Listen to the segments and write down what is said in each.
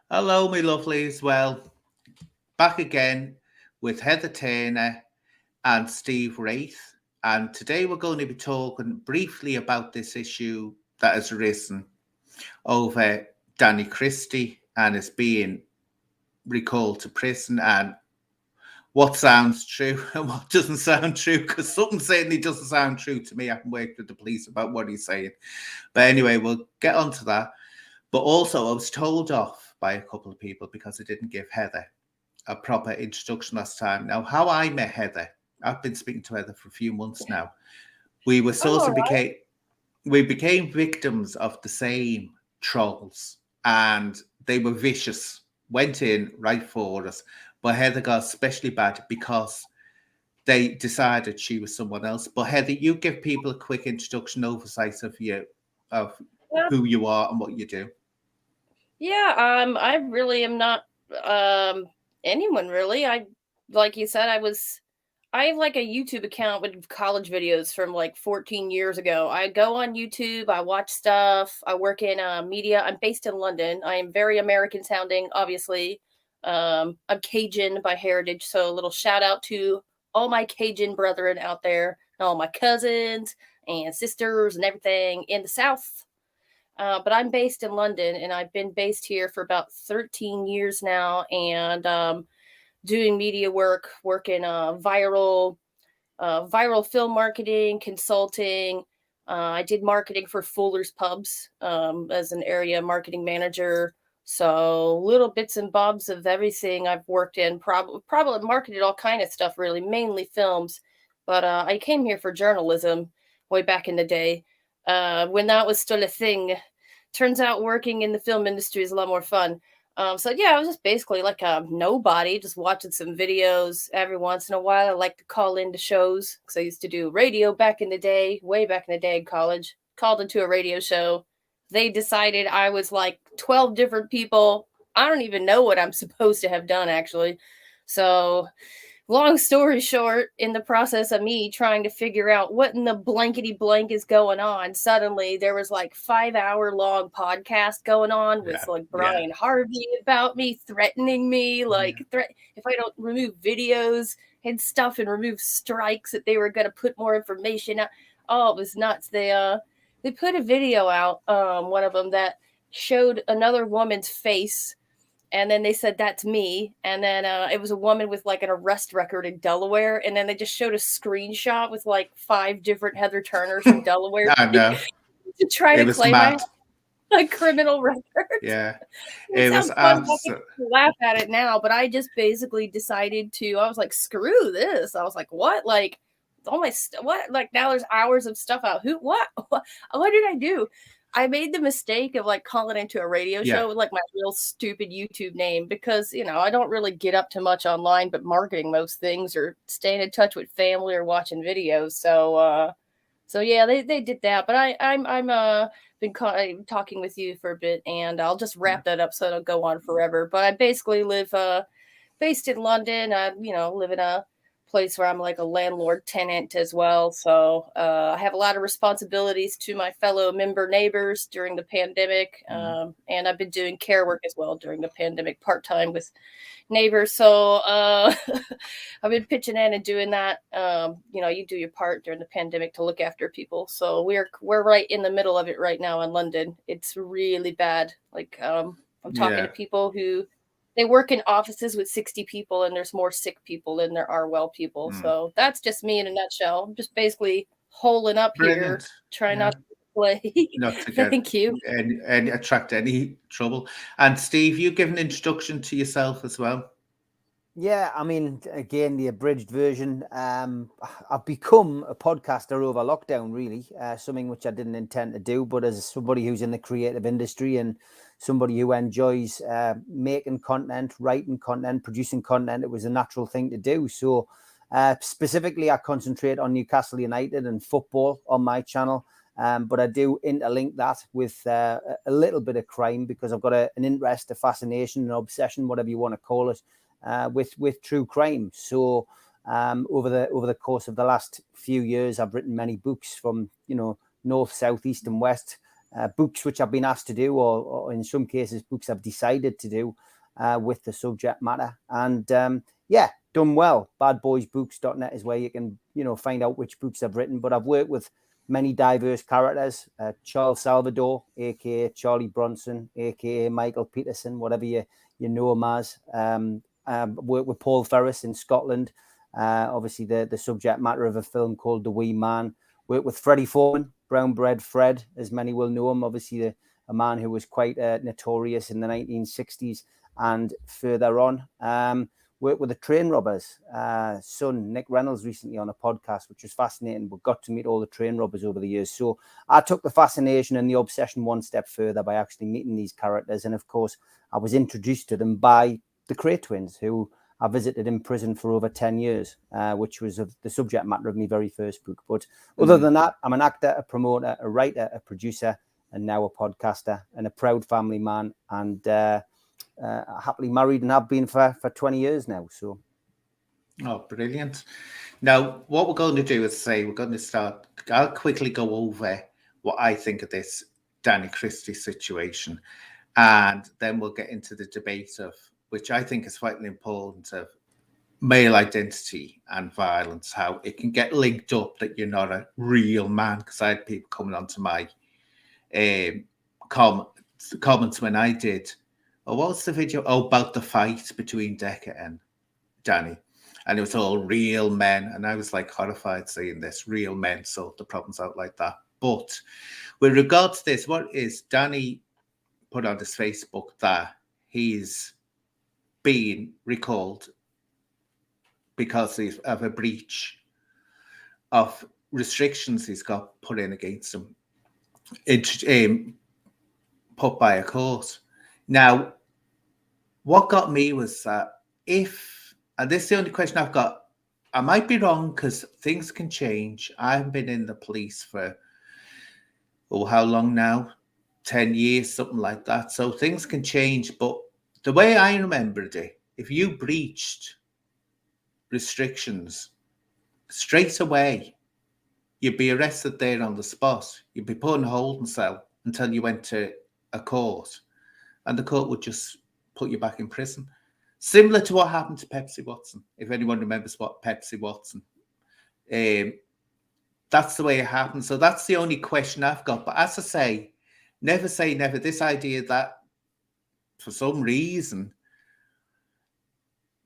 Hello, my lovelies. Well, back again with Heather Turner and Steve Wraith. And today we're going to be talking briefly about this issue that has arisen over Danny Christie and is being recalled to prison, and what sounds true and what doesn't sound true, because something certainly doesn't sound true to me. I haven't worked with the police about what he's saying. But anyway, we'll get onto that. But also, I was told off by a couple of people because I didn't give Heather a proper introduction last time. Now, how I met Heather, I've been speaking to Heather for a few months now. We were Oh, sort all of right. became victims of the same trolls, and they were vicious. Went in right for us, but Heather got especially bad because they decided she was someone else. But Heather, you give people a quick introduction, oversight of you, of Yeah, who you are and what you do. I really am not um anyone really. Like you said, I have like a YouTube account with college videos from like 14 years ago. I go on YouTube, I watch stuff, I work in media. I'm based in London. I am very American sounding, obviously. I'm Cajun by heritage, so a little shout out to all my Cajun brethren out there, and all my cousins and sisters and everything in the South. But I'm based in London, and I've been based here for about 13 years now, and doing media work, working viral film marketing, consulting. I did marketing for Fuller's Pubs as an area marketing manager. So little bits and bobs of everything I've worked in. Probably marketed all kind of stuff, really, mainly films. But I came here for journalism way back in the day when that was still a thing. Turns out working in the film industry is a lot more fun. So yeah, I was just basically like a nobody, just watching some videos every once in a while. I like to call into shows because I used to do radio back in the day, way back in the day in college. Called into a radio show. They decided I was like 12 different people. I don't even know what I'm supposed to have done actually. So long story short, in the process of me trying to figure out what in the blankety blank is going on, suddenly there was like 5 hour long podcast going on with Yeah, like yeah, Brian Harvey about me, threatening me, yeah. like if I don't remove videos and stuff and remove strikes that they were gonna put more information out. Oh, it was nuts. They put a video out, one of them that showed another woman's face, and then they said that's me, and then it was a woman with like an arrest record in Delaware, and then they just showed a screenshot with like five different Heather Turners in Delaware I know. to try It to was claim I mad. have a criminal record. Yeah, It it was sounds fun. I can absolute. laugh at it now, but I just basically decided to. I was like, screw this. I was like, what? Like, all my what? Like now there's hours of stuff out. Who? What? What did I do? I made the mistake of like calling into a radio Yeah, show with like my real stupid YouTube name because I don't really get up to much online, but marketing most things or staying in touch with family or watching videos. So yeah, they did that, but I'm been talking with you for a bit, and I'll just yeah. wrap that up so it'll go on forever. But I basically live based in London. I live in a place where I'm like a landlord tenant as well. So I have a lot of responsibilities to my fellow member neighbors during the pandemic, Mm. and I've been doing care work as well during the pandemic part time with neighbors. So I've been pitching in and doing that. You do your part during the pandemic to look after people. So we're right in the middle of it right now in London. It's really bad. Like I'm talking to Yeah, people who they work in offices with 60 people, and there's more sick people than there are well people. mm. So that's just me in a nutshell. I'm just basically holing up here, Brilliant. trying not Yeah, to play. not to get Thank you. any attract any trouble. And Steve, you give an introduction to yourself as well. Yeah, I mean, again, the abridged version. I've become a podcaster over lockdown, really, something which I didn't intend to do. But as somebody who's in the creative industry and somebody who enjoys making content, writing content, producing content, it was a natural thing to do. So, specifically, I concentrate on Newcastle United and football on my channel. But I do interlink that with a little bit of crime because I've got an interest, a fascination, an obsession, whatever you want to call it, with true crime. So over the course of the last few years, I've written many books from north, south, east, and west, books which I've been asked to do, or in some cases, books I've decided to do with the subject matter. And yeah, done well. Badboysbooks.net is where you can, find out which books I've written. But I've worked with many diverse characters. Charles Salvador, aka Charlie Bronson, aka Michael Peterson, whatever you know him as. Worked with Paul Ferris in Scotland. Obviously, the subject matter of a film called The Wee Man. Worked with Freddie Foreman, Brown Bread Fred, as many will know him. Obviously, a man who was quite notorious in the 1960s and further on. Worked with the train robbers' son, Nick Reynolds, recently on a podcast, which was fascinating, but got to meet all the train robbers over the years. So I took the fascination and the obsession one step further by actually meeting these characters. And of course, I was introduced to them by the Cray twins, who I visited in prison for over 10 years, which was the subject matter of my very first book. But other than that, I'm an actor, a promoter, a writer, a producer, and now a podcaster, and a proud family man, and happily married, and have been for 20 years now. So, oh, brilliant. Now, what we're going to do is we're going to start. I'll quickly go over what I think of this Danny Christie situation, and then we'll get into the debate of, which I think is vitally important, of male identity and violence, how it can get linked up that you're not a real man. Because I had people coming onto my comments when I did, what was the video? About the fight between Decca and Danny. And it was all real men. And I was like horrified seeing this. Real men sort the problems out like that. But with regard to this, what is Danny put on his Facebook that he's being recalled because of a breach of restrictions he's got put in against him, put by a court. Now, what got me was that and this is the only question I've got, I might be wrong because things can change. I haven't been in the police for, how long now? 10 years, something like that. So things can change. But the way I remembered it, if you breached restrictions, straight away, you'd be arrested there on the spot. You'd be put in a holding cell until you went to a court, and the court would just put you back in prison. Similar to what happened to Pepsi Watson, if anyone remembers what Pepsi Watson. That's the way it happened. So that's the only question I've got. But as I say never. This idea that for some reason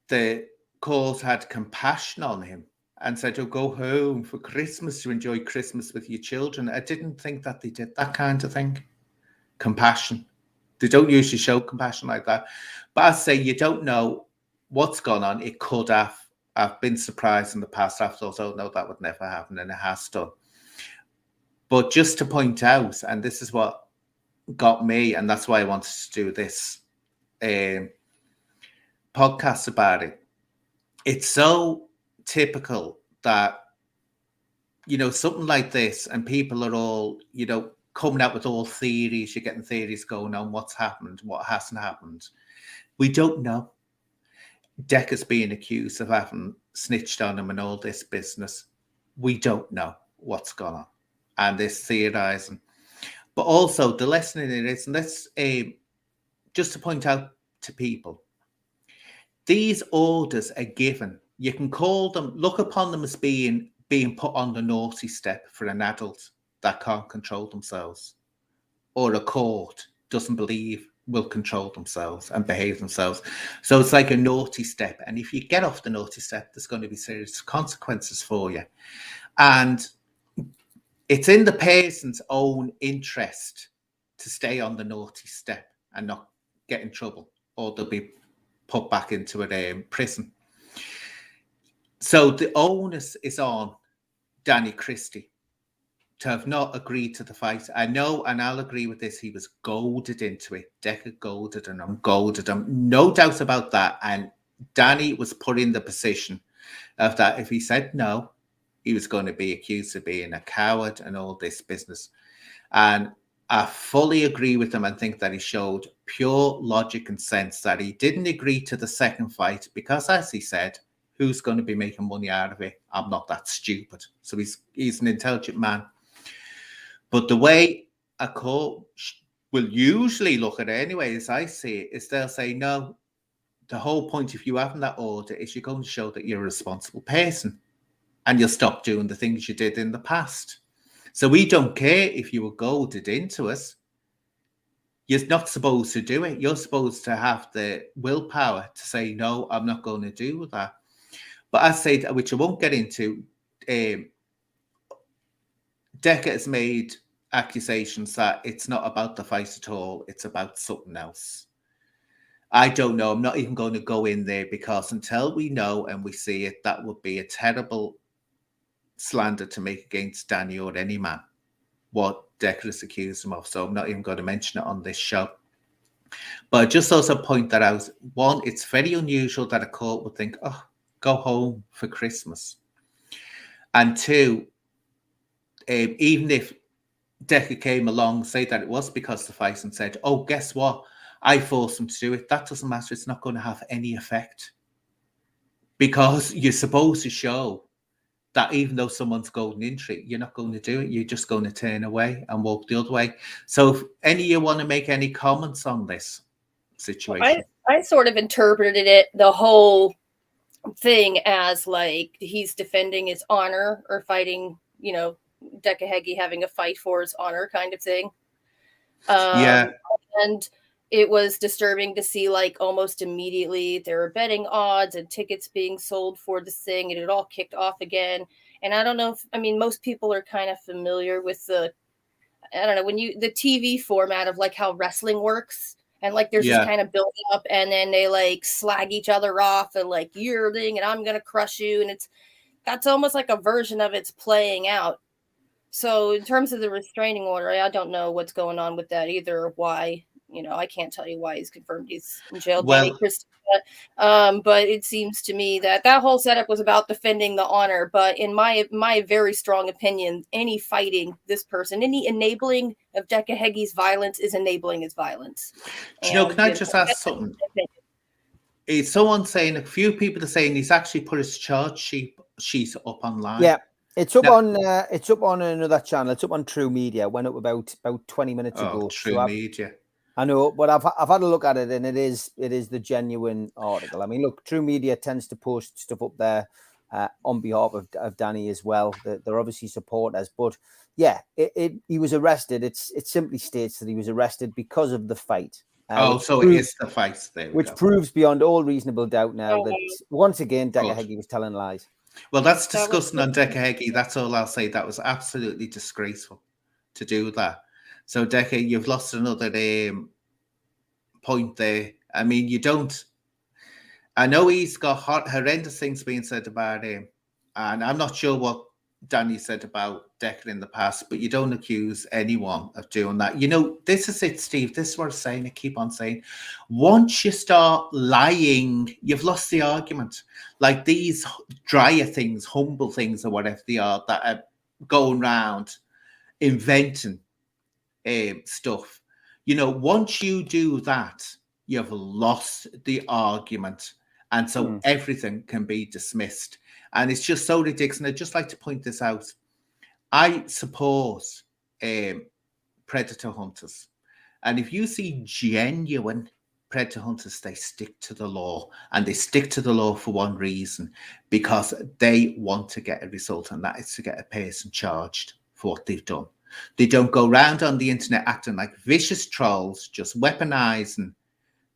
the court had compassion on him and said, "Oh, go home for Christmas to enjoy Christmas with your children." I didn't think that they did that kind of thing. Compassion. They don't usually show compassion like that. But I say, you don't know what's gone on. It could have. I've been surprised in the past. I've thought, oh, no, that would never happen. And it has done. But just to point out, and this is what got me, and that's why I wanted to do this podcast about it. It's so typical that, something like this, and people are all, coming out with all theories. You're getting theories going on what's happened, what hasn't happened. We don't know. Decca's being accused of having snitched on him and all this business. We don't know what's gone on. And this theorizing. But also the lesson in it is, and let's just to point out to people, these orders are given. You can call them, look upon them as being put on the naughty step for an adult that can't control themselves, or a court doesn't believe will control themselves and behave themselves. So it's like a naughty step. And if you get off the naughty step, there's going to be serious consequences for you. And it's in the person's own interest to stay on the naughty step and not get in trouble, or they'll be put back into a prison. So the onus is on Danny Christie to have not agreed to the fight. I know, and I'll agree with this, he was goaded into it. Decca goaded him, goaded him. No doubt about that. And Danny was put in the position of that if he said no, he was going to be accused of being a coward and all this business. And I fully agree with him and think that he showed pure logic and sense that he didn't agree to the second fight because, as he said, who's going to be making money out of it? I'm not that stupid. So he's an intelligent man. But the way a court will usually look at it anyway, as I see it, is they'll say, no, the whole point of you having that order is you're going to show that you're a responsible person and you'll stop doing the things you did in the past. So we don't care if you were goaded into it. You're not supposed to do it. You're supposed to have the willpower to say, no, I'm not going to do that. But as I say, which I won't get into, Decca has made accusations that it's not about the fight at all. It's about something else. I don't know. I'm not even going to go in there because until we know and we see it, that would be a terrible slander to make against Danny or any man, what Decca has accused him of. So I'm not even going to mention it on this show. But I just also point that out. One, it's very unusual that a court would think, oh, go home for Christmas. And two, even if Decca came along, say that it was because of the fight and said, oh, guess what? I forced him to do it. That doesn't matter. It's not going to have any effect. Because you're supposed to show that even though someone's golden into it, you're not going to do it. You're just going to turn away and walk the other way. So if any of you want to make any comments on this situation? I sort of interpreted it, the whole thing, as like he's defending his honor or fighting, you know, Decahegi having a fight for his honor kind of thing. Yeah. And it was disturbing to see, like, almost immediately there were betting odds and tickets being sold for this thing, and it all kicked off again. And I don't know if, I mean, most people are kind of familiar with the, I don't know, when you, the TV format of like how wrestling works. And like there's this kind of build up, and then they like slag each other off and like you're the thing and I'm gonna crush you. And that's almost like a version of it's playing out. So in terms of the restraining order, I don't know what's going on with that either, or why. You know, I can't tell you why he's confirmed he's in jail, Danny Christie. But it seems to me that whole setup was about defending the honor. But in my very strong opinion, any fighting this person, any enabling of Decahegi's violence is enabling his violence. Do you know, can I just ask something? Is someone saying, a few people are saying he's actually put his charge sheet up online? Yeah. It's up on another channel. It's up on True Media. Went up about 20 minutes ago. True Media. I know, but I've had a look at it, and it is the genuine article. I mean, look, True Media tends to post stuff up there on behalf of Danny as well. They're obviously supporters, but yeah, he was arrested. It simply states that he was arrested because of the fight. So it is the fight there, which proves beyond all reasonable doubt now that once again Decahegi was telling lies. Well, that's disgusting on Decahegi. That's all I'll say. That was absolutely disgraceful to do that. So, Decca, you've lost another point there. I mean, you don't. I know he's got horrendous things being said about him, and I'm not sure what Danny said about Decca in the past, but you don't accuse anyone of doing that. You know, this is it, Steve. This is what I'm saying. I keep on saying. Once you start lying, you've lost the argument. Like these drier things, humble things, or whatever they are, that are going around inventing stuff. You know, once you do that, you've lost the argument, and so everything can be dismissed. And it's just so ridiculous. And I'd just like to point this out. I support predator hunters, and if you see genuine predator hunters, they stick to the law, and they stick to the law for one reason, because they want to get a result, and that is to get a person charged for what they've done. They don't go around on the internet acting like vicious trolls, just weaponizing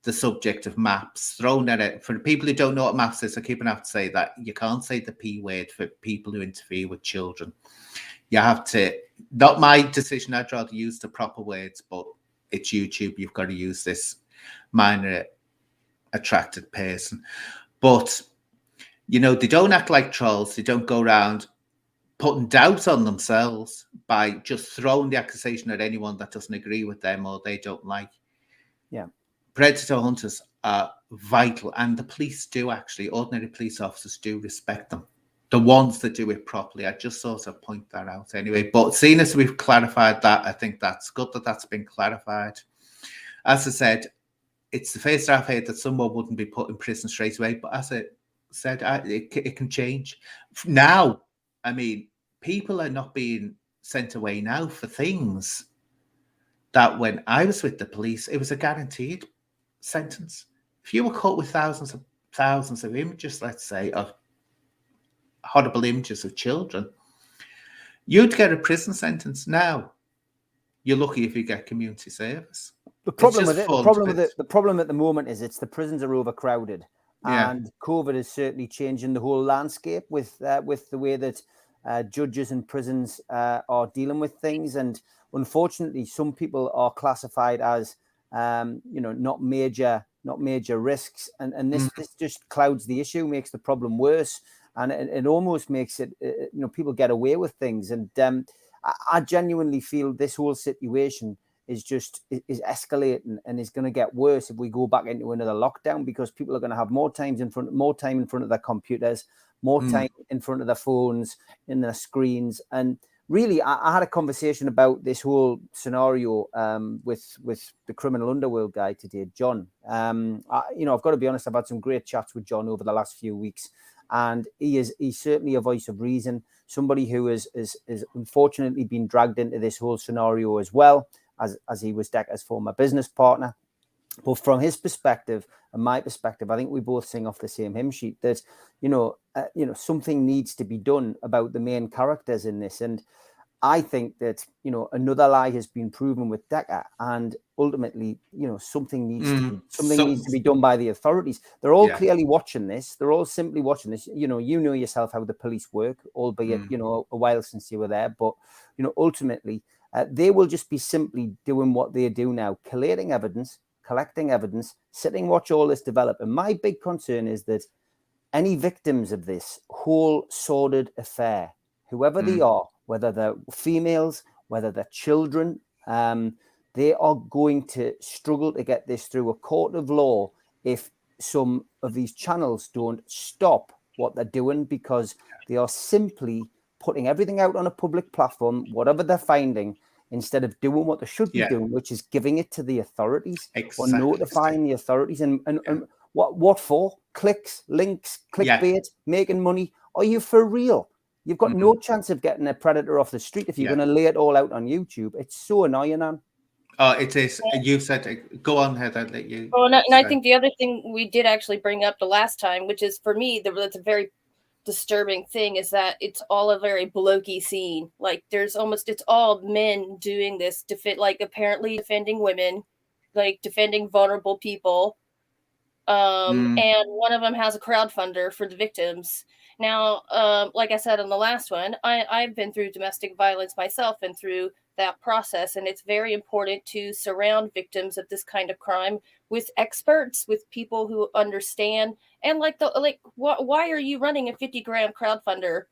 the subject of maps, thrown at it. For the people who don't know what maps is, I keep on having to say that you can't say the P word for people who interfere with children. You have to, not my decision, I'd rather use the proper words, but it's YouTube. You've got to use this minor attracted person. But, you know, they don't act like trolls. They don't go around putting doubt on themselves by just throwing the accusation at anyone that doesn't agree with them or they don't like. Yeah. Predator hunters are vital, and the police do actually, ordinary police officers do respect them. The ones that do it properly. I just sort of point that out anyway. But seeing as we've clarified that, I think that's good that that's been clarified. As I said, it's the first I've heard that someone wouldn't be put in prison straight away. But as I said, it can change. Now, I mean, people are not being sent away now for things. that when I was with the police, it was a guaranteed sentence. If you were caught with thousands of images, let's say, of horrible images of children, you'd get a prison sentence. Now, you're lucky if you get community service. The problem just with it, fun the problem at the moment is the prisons are overcrowded, Yeah. and COVID is certainly changing the whole landscape with the way that judges and prisons are dealing with things. And unfortunately, some people are classified as not major risks, and this just clouds the issue, makes the problem worse, and it almost makes it people get away with things. And I genuinely feel this whole situation is escalating and is going to get worse if we go back into another lockdown, because people are going to have more time in front of their computers, more time in front of their phones, in their screens. And really, I had a conversation about this whole scenario with the criminal underworld guy today, John. I've got to be honest, I've had some great chats with John over the last few weeks, and he's certainly a voice of reason, somebody who is unfortunately been dragged into this whole scenario as well, as he was Decker's former business partner. But from his perspective and my perspective, I think we both sing off the same hymn sheet that, something needs to be done about the main characters in this. And I think that, another lie has been proven with Decker, and ultimately, something needs to be done by the authorities. They're all clearly watching this. They're all simply watching this. You know yourself how the police work, albeit, a while since you were there. But, ultimately, they will just be simply doing what they do now, collating evidence, collecting evidence, sitting, watch all this develop. And my big concern is that any victims of this whole sordid affair, whoever they are, whether they're females, whether they're children, they are going to struggle to get this through a court of law if some of these channels don't stop what they're doing, because they are simply putting everything out on a public platform, whatever they're finding, instead of doing what they should be doing, which is giving it to the authorities or notifying the authorities. And what for? Clicks, links, clickbait, making money. Are you for real? You've got no chance of getting a predator off the street if you're going to lay it all out on YouTube. It's so annoying, man. Oh, it is. You said, go on, Heather. I'll let you. Well, and I think the other thing we did actually bring up the last time, which is for me, that's a very disturbing thing, is that it's all a very blokey scene. Like it's all men doing this, apparently defending women, like defending vulnerable people. And one of them has a crowdfunder for the victims. Now, like I said on the last one, I've been through domestic violence myself and through that process, and it's very important to surround victims of this kind of crime with experts, with people who understand. And why are you running a $50,000 crowdfunder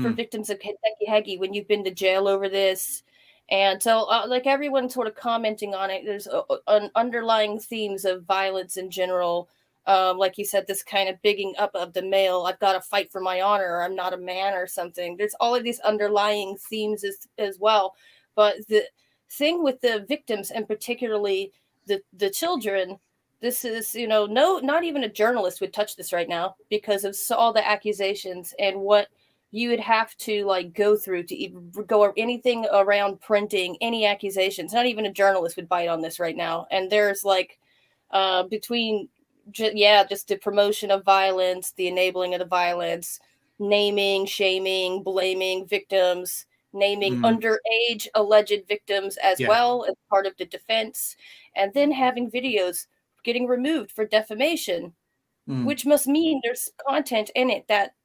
for victims of Kentucky Haggy when you've been to jail over this? And so, everyone sort of commenting on it, there's an underlying themes of violence in general. Like you said, this kind of bigging up of the male. I've got to fight for my honor, or I'm not a man, or something. There's all of these underlying themes as well. But the thing with the victims, and particularly the children, this is, not even a journalist would touch this right now, because of all the accusations and what you would have to go through to even go anything around printing any accusations. Not even a journalist would bite on this right now. And there's just the promotion of violence, the enabling of the violence, naming, shaming, blaming victims, naming underage alleged victims as well as part of the defense, and then having videos getting removed for defamation, which must mean there's content in it that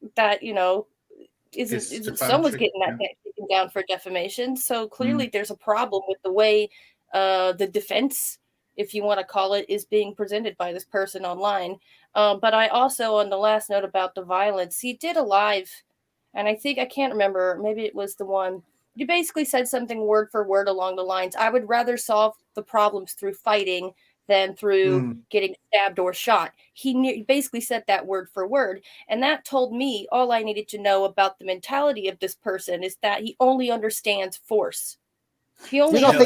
isn't someone's getting that taken down for defamation. So clearly there's a problem with the way the defense, if you want to call it, is being presented by this person online. But I also, on the last note about the violence, he did a live, and I can't remember, maybe it was the one, you basically said something word for word along the lines, I would rather solve the problems through fighting than through getting stabbed or shot. He basically said that word for word. And that told me all I needed to know about the mentality of this person is that he only understands force. Do you not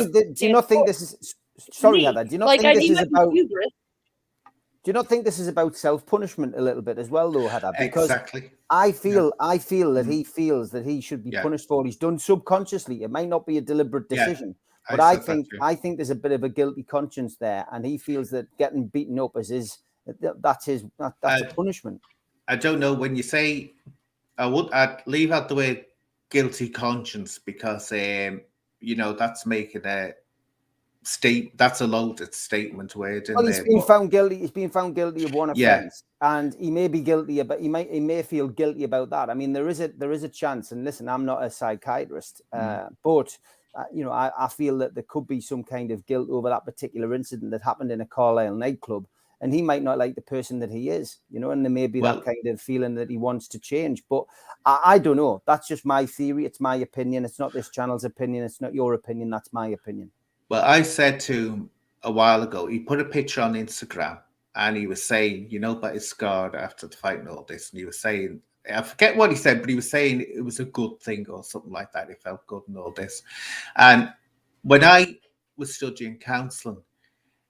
think this is... Sorry, Heather. Do you not think this is about... Do you not think this is about self-punishment a little bit as well, though, Heather? Because I feel that he feels that he should be punished for what he's done subconsciously. It might not be a deliberate decision, But I think there's a bit of a guilty conscience there, and he feels that getting beaten up that's a punishment. I don't know, when you say, I'd leave out the word guilty conscience, because that's making that's a loaded statement word in well, there. He's been found guilty of one offence, and he may be guilty, but he may feel guilty about that. I mean, there is a chance. And listen, I'm not a psychiatrist, but I feel that there could be some kind of guilt over that particular incident that happened in a Carlisle nightclub, and he might not like the person that he is, and there may be that kind of feeling that he wants to change. But I don't know. That's just my theory. It's my opinion. It's not this channel's opinion. It's not your opinion. That's my opinion. Well, I said to him a while ago, he put a picture on Instagram, and he was saying, but he's scarred after the fight and all this. And he was saying, I forget what he said, but he was saying it was a good thing or something like that. It felt good and all this. And when I was studying counselling,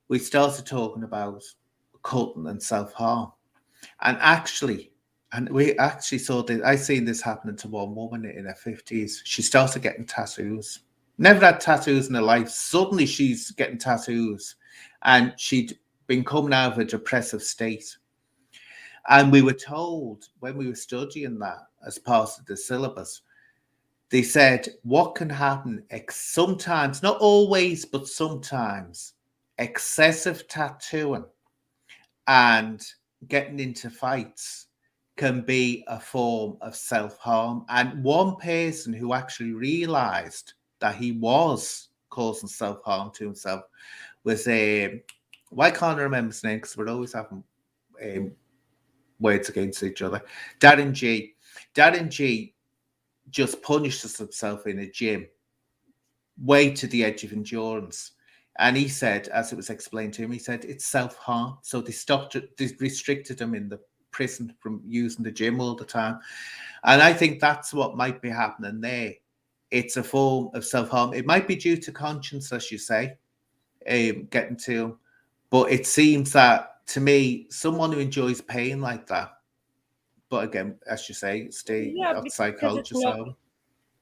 we started talking about cutting and self-harm. And we actually saw this. I seen this happening to one woman in her 50s. She started getting tattoos. Never had tattoos in her life. Suddenly she's getting tattoos, and she'd been coming out of a depressive state. And we were told, when we were studying that as part of the syllabus, they said what can happen sometimes, not always, but sometimes, excessive tattooing and getting into fights can be a form of self-harm. And one person who actually realized that he was causing self-harm to himself was why can't I remember his name, because we're always having words against each other. Darren G. Darren G just punished himself in a gym, way to the edge of endurance. And he said, as it was explained to him, he said it's self-harm. So they restricted him in the prison from using the gym all the time. And I think that's what might be happening there. It's a form of self-harm. It might be due to conscience, as you say, getting to him. But it seems that, to me, someone who enjoys pain like that, but again, as you say, stay not psychologist.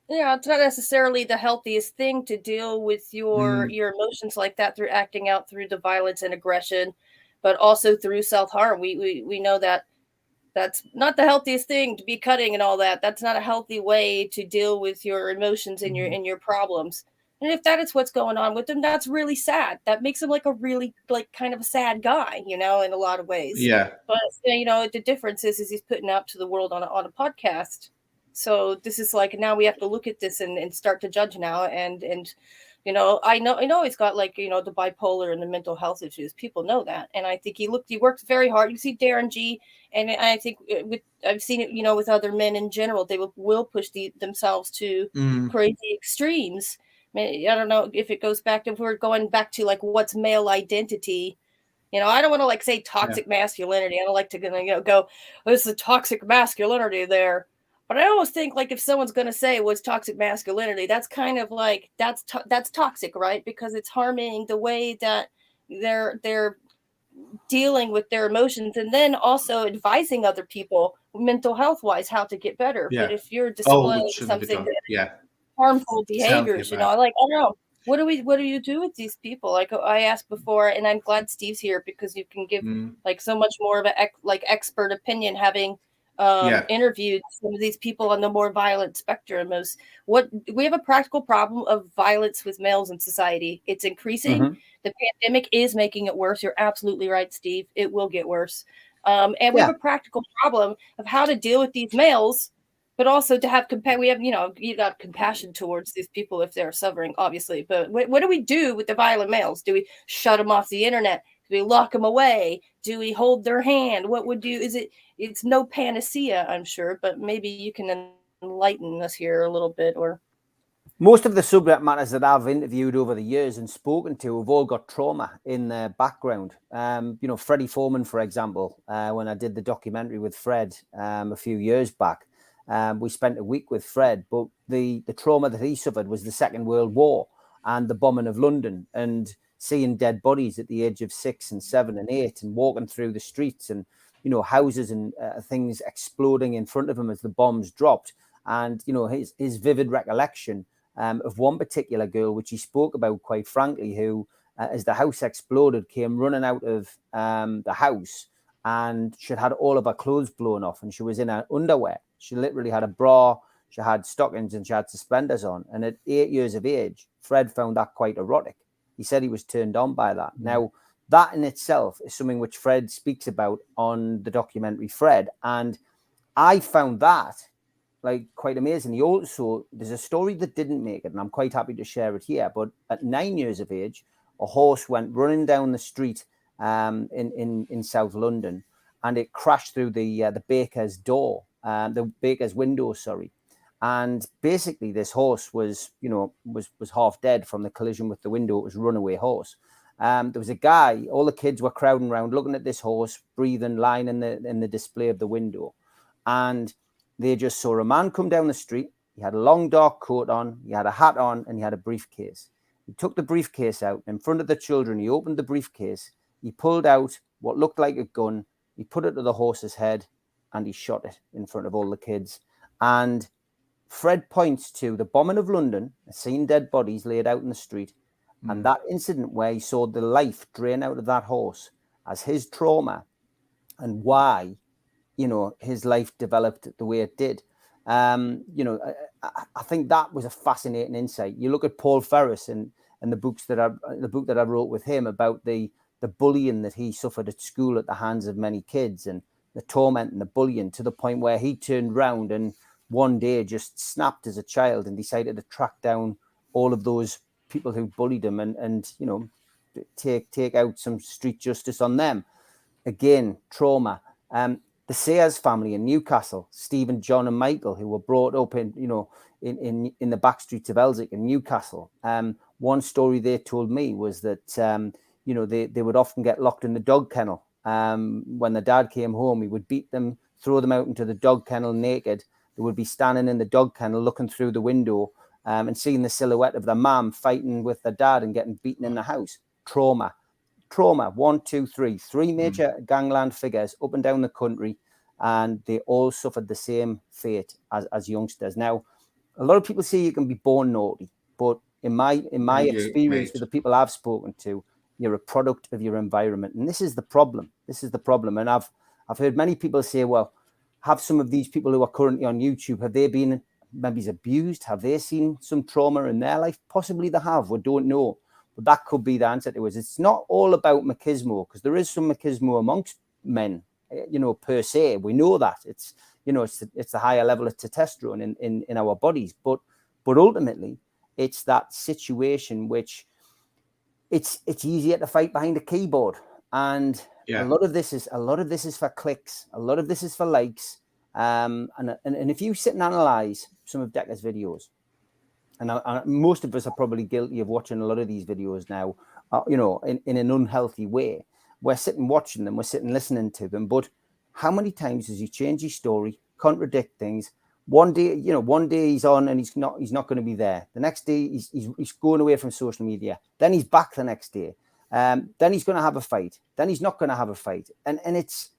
Yeah, it's not necessarily the healthiest thing to deal with your emotions like that through acting out through the violence and aggression, but also through self-harm. We know that that's not the healthiest thing to be cutting and all that. That's not a healthy way to deal with your emotions and your problems. And if that is what's going on with him, that's really sad. That makes him like a really kind of a sad guy, in a lot of ways. Yeah. But the difference is he's putting out to the world on a podcast. So this is like, now we have to look at this and start to judge now. And I know he's got the bipolar and the mental health issues. People know that. And I think he works very hard. You see Darren G, and I think I've seen it, with other men in general, they will push themselves to crazy extremes. I don't know if it goes back to, if we're going back to what's male identity. I don't want to say toxic masculinity. I don't like to go, there's the toxic masculinity there. But I almost think if someone's going to say what's toxic masculinity, that's kind of that's toxic, right? Because it's harming the way that they're dealing with their emotions, and then also advising other people mental health wise how to get better. Yeah. But if you're displaying something that harmful behaviors, I don't know. What do you do with these people? I asked before, and I'm glad Steve's here because you can give so much more of a expert opinion, having interviewed some of these people on the more violent spectrum. We have a practical problem of violence with males in society. It's increasing. The pandemic is making it worse. You're absolutely right, Steve. It will get worse. And we have a practical problem of how to deal with these males, but also to have we have, you got compassion towards these people if they're suffering, obviously. But what do we do with the violent males? Do we shut them off the internet? Do we lock them away? Do we hold their hand? What would you? It's no panacea, I'm sure, but maybe you can enlighten us here a little bit. Or most of the subject matters that I've interviewed over the years and spoken to have all got trauma in their background. Freddie Foreman, for example, when I did the documentary with Fred a few years back, we spent a week with Fred, but the trauma that he suffered was the Second World War and the bombing of London, and seeing dead bodies at the age of 6 and 7 and 8, and walking through the streets, and houses and things exploding in front of him as the bombs dropped, and his vivid recollection of one particular girl, which he spoke about quite frankly, who, as the house exploded, came running out of the house, and she'd had all of her clothes blown off, and she was in her underwear. She literally had a bra, she had stockings, and she had suspenders on. And at 8 years of age, Fred found that quite erotic. He said he was turned on by that. Now, that in itself is something which Fred speaks about on the documentary Fred. And I found that like quite amazing. He also, there's a story that didn't make it, and I'm quite happy to share it here. But at 9 years of age, a horse went running down the street in South London, and it crashed through the baker's door, the baker's window, sorry. And basically, this horse was half dead from the collision with the window. It was a runaway horse. There was a guy. All the kids were crowding around, looking at this horse, breathing, lying in the display of the window, and they just saw a man come down the street. He had a long dark coat on, he had a hat on, and he had a briefcase. He took the briefcase out in front of the children. He opened the briefcase. He pulled out what looked like a gun. He put it to the horse's head, and he shot it in front of all the kids. And Fred points to the bombing of London, seeing dead bodies laid out in the street, and that incident where he saw the life drain out of that horse as his trauma, and why his life developed the way it did. I think that was a fascinating insight. You look at Paul Ferris and the book that I wrote with him about the bullying that he suffered at school at the hands of many kids, and the torment and the bullying, to the point where he turned round and one day just snapped as a child and decided to track down all of those people who bullied him and take out some street justice on them. Again, trauma. The Sayers family in Newcastle, Stephen, John, and Michael, who were brought up in the back streets of Elsick in Newcastle. One story they told me was that they would often get locked in the dog kennel. When the dad came home, he would beat them, throw them out into the dog kennel naked. They would be standing in the dog kennel, looking through the window, and seeing the silhouette of their mum fighting with their dad and getting beaten in the house. Trauma. 1, 2, 3 major gangland figures up and down the country, and they all suffered the same fate as youngsters. Now, a lot of people say you can be born naughty, but in my experience with the people I've spoken to, you're a product of your environment, and this is the problem. And I've heard many people say, well, have some of these people who are currently on YouTube, have they been maybe abused? Have they seen some trauma in their life? Possibly they have. We don't know. But that could be the answer to it. It's not all about machismo, because there is some machismo amongst men, per se. We know that. It's the higher level of testosterone in our bodies. But ultimately, it's that situation which it's easier to fight behind a keyboard. And a lot of this is for clicks. A lot of this is for likes. And if you sit and analyze some of Decker's videos, and most of us are probably guilty of watching a lot of these videos now, in an unhealthy way. We're sitting watching them, we're sitting listening to them, but how many times does he change his story, contradict things? One day he's on and he's not going to be there. The next day he's going away from social media. Then he's back the next day. Then he's going to have a fight. Then he's not going to have a fight. And it's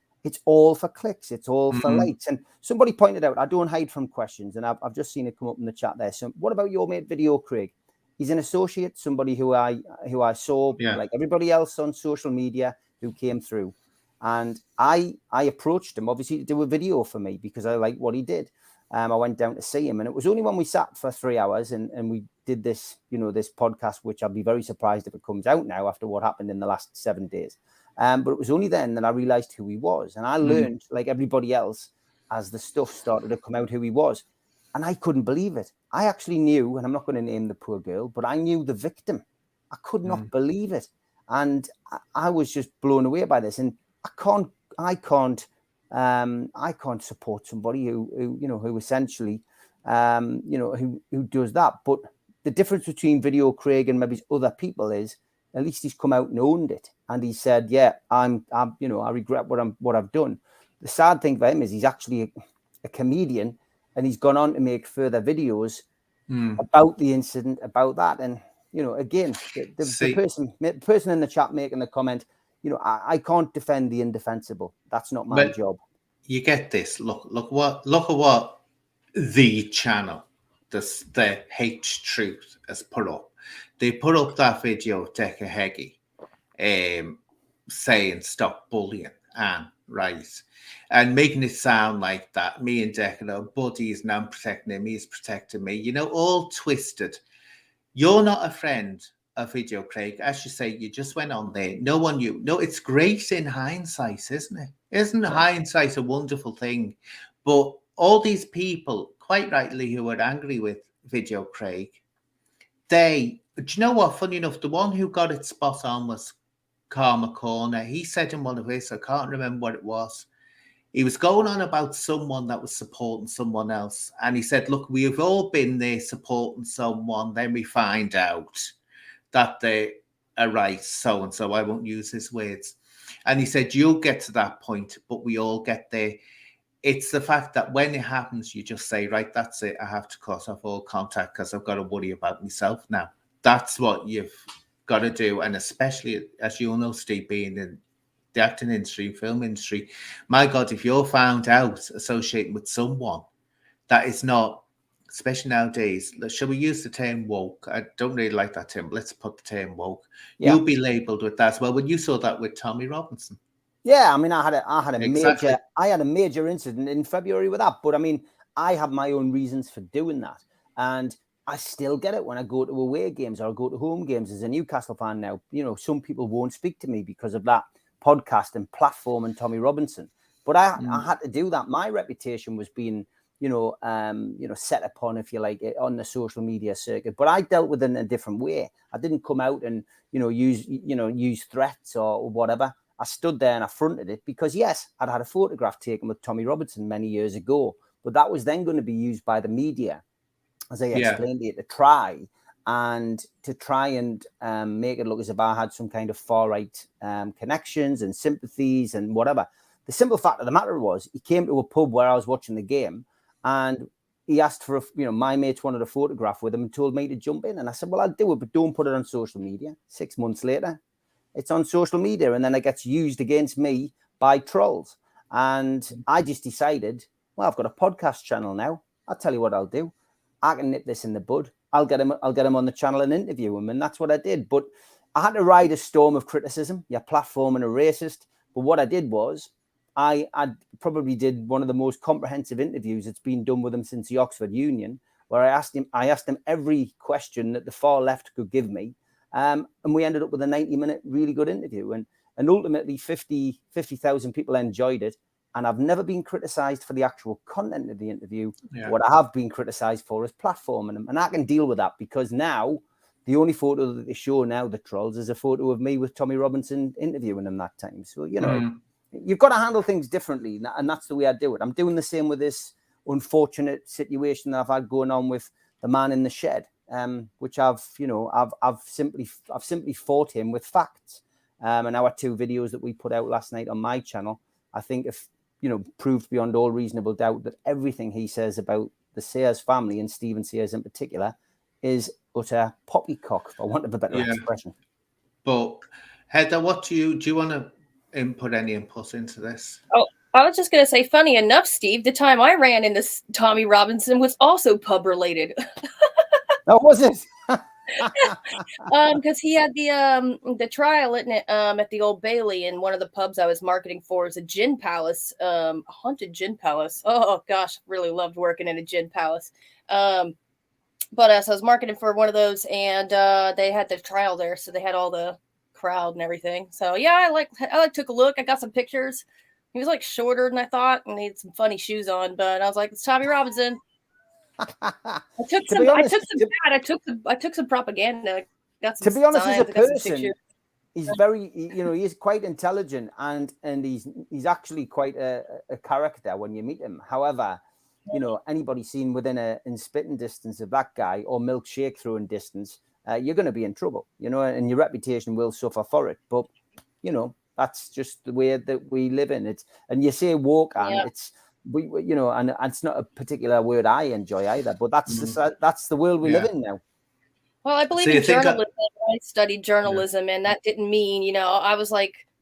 all for clicks. It's all for likes. And somebody pointed out, I don't hide from questions, and I've just seen it come up in the chat there. So what about your mate Video Craig? He's an associate, somebody who I saw like everybody else on social media who came through. And I approached him, obviously, to do a video for me because I liked what he did. I went down to see him, and it was only when we sat for 3 hours and we did this, this podcast, which I'll be very surprised if it comes out now after what happened in the last 7 days. But it was only then that I realized who he was. And I learned, like everybody else, as the stuff started to come out, who he was. And I couldn't believe it. I actually knew, and I'm not going to name the poor girl, but I knew the victim. I could not believe it. And I was just blown away by this. And I can't support somebody who essentially, who does that. But the difference between Video Craig and maybe other people is, at least he's come out and owned it. And he said, yeah, I regret what I've done. The sad thing for him is he's actually a comedian, and he's gone on to make further videos about the incident, about that. And, again, the person in the chat making the comment, I can't defend the indefensible. That's not my job. You get this. Look at what the channel the hate truth has put up. They put up that video of Decca Heggie saying stop bullying Anne, right? And making it sound like that me and Decca are buddies and I'm protecting him, he's protecting me, you know, all twisted. You're not a friend of Video Craig. As you say, you just went on there. No one knew. No, it's great in hindsight, isn't it? Isn't hindsight a wonderful thing? But all these people, quite rightly, who were angry with Video Craig, do you know what? Funny enough, the one who got it spot on was Karma Corner. He said in one of his, I can't remember what it was. He was going on about someone that was supporting someone else. And he said, look, we've all been there supporting someone. Then we find out that they are right, so-and-so. I won't use his words. And he said, you'll get to that point, but we all get there. It's the fact that when it happens, you just say, right, that's it. I have to cut off all contact because I've got to worry about myself now. That's what you've got to do. And especially, as you all know, Steve, being in the acting industry, film industry, my God, if you're found out associating with someone that is not, especially nowadays, shall we use the term woke? I don't really like that term, but let's put the term woke. Yeah. You'll be labelled with that as well. When you saw that with Tommy Robinson. Yeah, I mean, I had a major incident in February with that, but I mean, I have my own reasons for doing that. And I still get it when I go to away games or I go to home games as a Newcastle fan now. You know, some people won't speak to me because of that podcast and platform and Tommy Robinson. But I had to do that. My reputation was being, set upon, if you like, on the social media circuit. But I dealt with it in a different way. I didn't come out and, use threats or whatever. I stood there and I fronted it because, yes, I'd had a photograph taken with Tommy Robinson many years ago, but that was then going to be used by the media, as I explained to you, to try and make it look as if I had some kind of far-right connections and sympathies and whatever. The simple fact of the matter was he came to a pub where I was watching the game and he asked for, my mates wanted a photograph with him and told me to jump in. And I said, well, I'll do it, but don't put it on social media. 6 months later, it's on social media and then it gets used against me by trolls. And I just decided, well, I've got a podcast channel now. I'll tell you what I'll do. I can nip this in the bud. I'll get him on the channel and interview him. And that's what I did. But I had to ride a storm of criticism. You're platforming a racist. But what I did was I probably did one of the most comprehensive interviews that's been done with him since the Oxford Union, where I asked him every question that the far left could give me. And we ended up with a 90-minute really good interview. And ultimately 50,000 people enjoyed it. And I've never been criticised for the actual content of the interview. Yeah. What I have been criticised for is platforming them. And I can deal with that because now the only photo that they show now, the trolls, is a photo of me with Tommy Robinson interviewing him that time. So, you've got to handle things differently. And that's the way I do it. I'm doing the same with this unfortunate situation that I've had going on with the man in the shed, which I've simply fought him with facts. And our 2 videos that we put out last night on my channel, I think if, proved beyond all reasonable doubt that everything he says about the Sayers family and Stephen Sayers in particular is utter poppycock, for want of a better expression. But Heather, do you want to input any input into this? Oh, I was just going to say, funny enough, Steve, the time I ran into Tommy Robinson was also pub related. Oh, was it? Because he had the trial at the Old Bailey, and one of the pubs I was marketing for is a gin palace, a haunted gin palace. Oh gosh, really loved working in a gin palace. But so I was marketing for one of those, and they had the trial there, so they had all the crowd and everything. So yeah, I took a look. I got some pictures. He was shorter than I thought, and he had some funny shoes on. But I was like, it's Tommy Robinson. I took some propaganda. Got some to be honest, as a person, he's very, he's quite intelligent and he's actually quite a character when you meet him. However, anybody seen in spitting distance of that guy or milkshake throwing distance, you're going to be in trouble, and your reputation will suffer for it. But, that's just the way that we live in it. And you say woke, and it's, and it's not a particular word I enjoy either, but that's the world we live in now. Well, I believe in journalism. I studied journalism, and that didn't mean, I was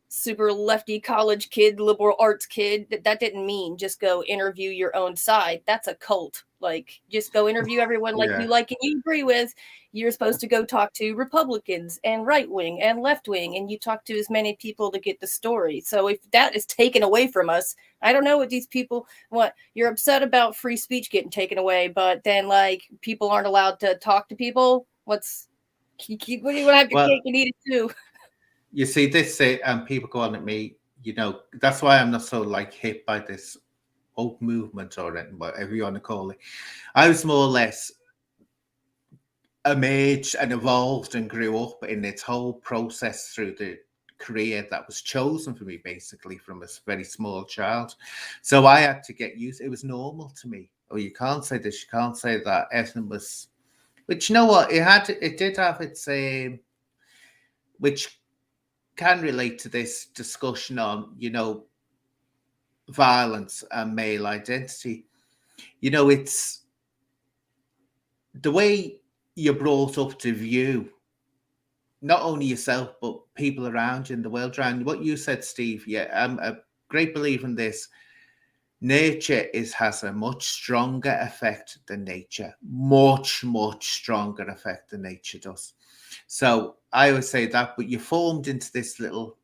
super lefty college kid, liberal arts kid. That didn't mean just go interview your own side. That's a cult. Like, just go interview everyone like you like and you agree with. You're supposed to go talk to Republicans and right wing and left wing, and you talk to as many people to get the story. So if that is taken away from us, I don't know what these people what you're upset about free speech getting taken away, but then like people aren't allowed to talk to people. What do you want to have your cake and eat it too? You see, this people go on at me. You know, that's why I'm not so like hit by this woke movement or anything, whatever you want to call it. I was more or less emerged and evolved and grew up in its whole process through the career that was chosen for me, basically from a very small child. So I had to get used. It was normal to me. Oh, you can't say this, you can't say that. Everything was, which you know what, it did have its which can relate to this discussion on, you know, violence and male identity. You know, it's the way you're brought up to view not only yourself, but people around you in the world around you. What you said, Steve, yeah, I'm a great believer in this. Nature has a much stronger effect than nature. Much stronger effect than nature does. So I always say that, but you're formed into this little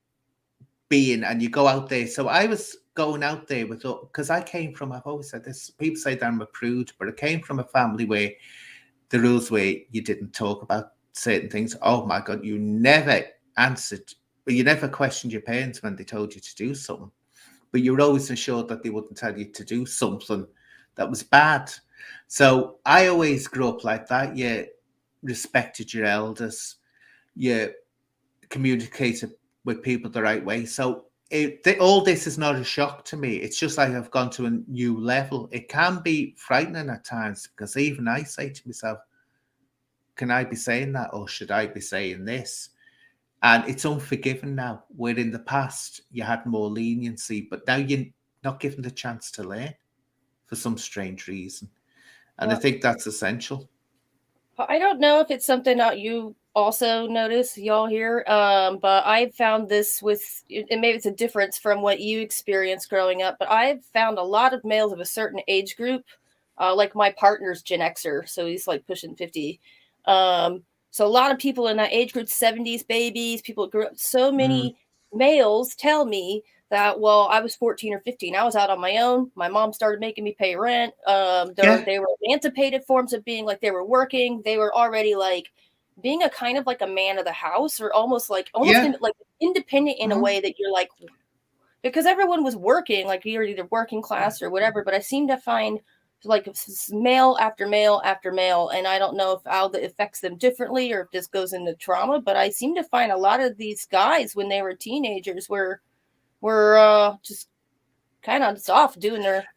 being and you go out there. So I was going out there with, because I came from, I've always said this, people say that I'm a prude, but I came from a family where the rules were you didn't talk about certain things. Oh my God, you never answered, but you never questioned your parents when they told you to do something. But you were always assured that they wouldn't tell you to do something that was bad. So I always grew up like that. You respected your elders. You communicated with people the right way. So all this is not a shock to me. It's just like I've gone to a new level. It can be frightening at times because even I say to myself, can I be saying that or should I be saying this? And it's unforgiving now, where in the past you had more leniency, but now you're not given the chance to learn for some strange reason. And I think that's essential. I don't know if it's something that you also notice, y'all here, but I've found this with, and maybe it's a difference from what you experienced growing up, but I've found a lot of males of a certain age group, like my partner's Gen Xer, so he's like pushing 50. So a lot of people in that age group, 70s babies, people grew up, so many males tell me that, well, I was 14 or 15. I was out on my own. My mom started making me pay rent. They were emancipated forms of being like they were working. They were already like being a kind of like a man of the house or almost like independent in a way that you're like, because everyone was working, like you're either working class or whatever. But I seem to find like male after male after male, and I don't know if how that affects them differently or if this goes into trauma, but I seem to find a lot of these guys when they were teenagers were just kind of off doing their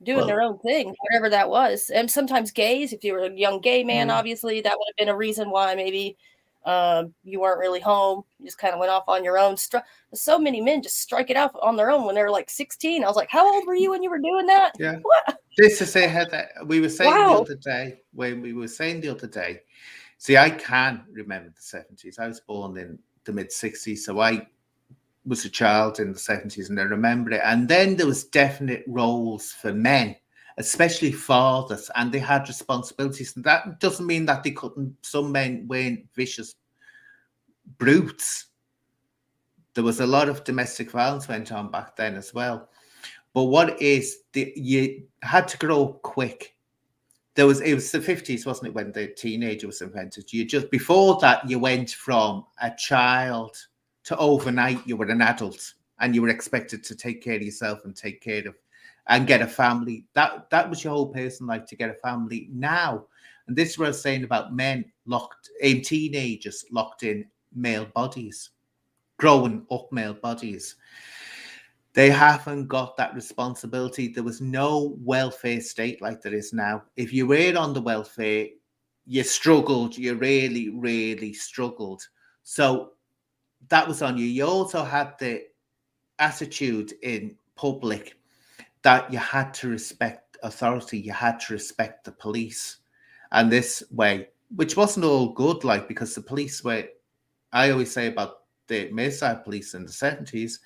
own thing, whatever that was. And sometimes gays, if you were a young gay man, obviously that would have been a reason why maybe you weren't really home. You just kind of went off on your own. So many men just strike it out on their own when they're like 16. I was like, how old were you when you were doing that? Yeah. What? This is Heather, we were saying the other day, see, I can remember the 70s. I was born in the mid 60s, so I was a child in the 70s and I remember it. And then there was definite roles for men, especially fathers, and they had responsibilities. And that doesn't mean that they couldn't, some men weren't vicious brutes. There was a lot of domestic violence went on back then as well. But what is you had to grow up quick. It was the 50s, wasn't it, when the teenager was invented? You just before that, you went from a child to overnight you were an adult and you were expected to take care of yourself and take care of and get a family. That was your whole person life, to get a family. Now, and this is what I was saying about men teenagers locked in male bodies, growing up male bodies. They haven't got that responsibility. There was no welfare state like there is now. If you were on the welfare, you struggled. You really struggled. So that was on you. You also had the attitude in public that you had to respect authority. You had to respect the police. And this way, which wasn't all good, like, because the police were, I always say about the Merseyside police in the 70s,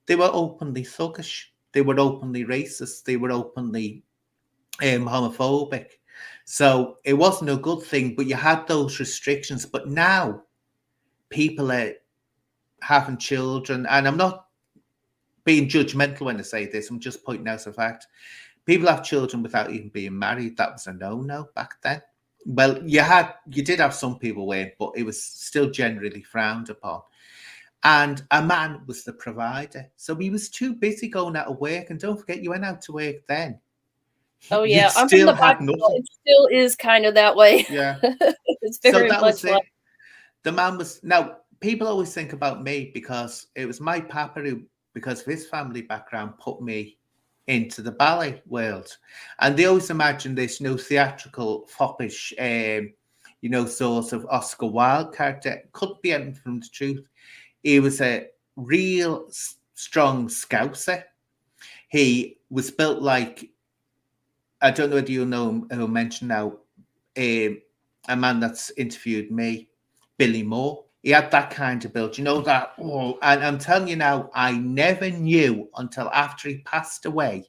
they were openly thuggish. They were openly racist. They were openly homophobic. So it wasn't a good thing, but you had those restrictions. But now people are having children, and I'm not being judgmental when I say this, I'm just pointing out the fact. People have children without even being married. That was a no-no back then. Well, you did have some people weren't, but it was still generally frowned upon. And a man was the provider. So he was too busy going out of work. And don't forget, you went out to work then. Oh You yeah, I'm from still the had Bible. nothing. It still is kind of that way. Yeah. It's So very that was much like it. The man was, now people always think about me because it was my papa who, because of his family background, put me into the ballet world. And they always imagine this theatrical, foppish, sort of Oscar Wilde character. Couldn't be anything from the truth. He was a real strong scouser. He was built like, I don't know whether you know who mentioned now, a man that's interviewed me, Billy Moore. He had that kind of build, that. Oh, and I'm telling you now, I never knew until after he passed away.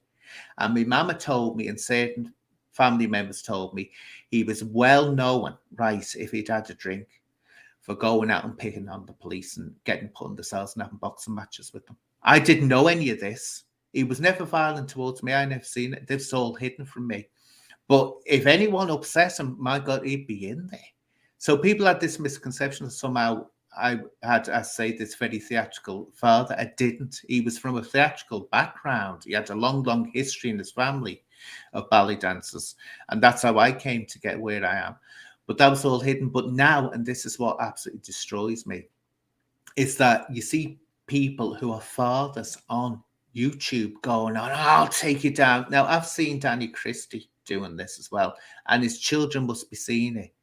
And my mama told me, and certain family members told me, he was well known, right, if he'd had a drink, for going out and picking on the police and getting put in the cells and having boxing matches with them. I didn't know any of this. He was never violent towards me. I never seen it. This is all hidden from me. But if anyone upset him, my God, he'd be in there. So people had this misconception that somehow I had, I say, this very theatrical father. I didn't. He was from a theatrical background. He had a long, long history in his family of ballet dancers. And that's how I came to get where I am. But that was all hidden. But now, and this is what absolutely destroys me, is that you see people who are fathers on YouTube going on, I'll take you down. Now, I've seen Danny Christie doing this as well, and his children must be seeing it.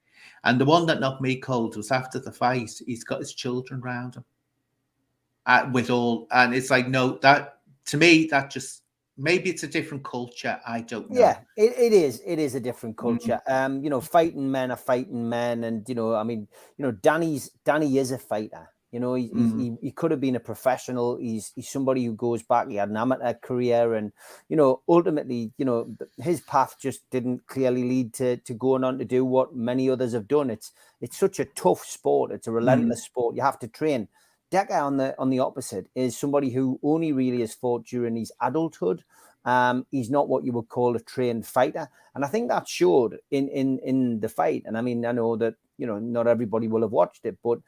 And the one that knocked me cold was after the fight, he's got his children around him with all, and it's like, no, that to me, that just, maybe it's a different culture. I don't know. Yeah, it is. It is a different culture. Fighting men are fighting men, and Danny is a fighter. He could have been a professional. He's somebody who goes back. He had an amateur career, and ultimately, his path just didn't clearly lead to going on to do what many others have done. It's such a tough sport. It's a relentless sport. You have to train. Decker, on the opposite, is somebody who only really has fought during his adulthood. He's not what you would call a trained fighter. And I think that showed in the fight. And I mean, I know that, not everybody will have watched it, but,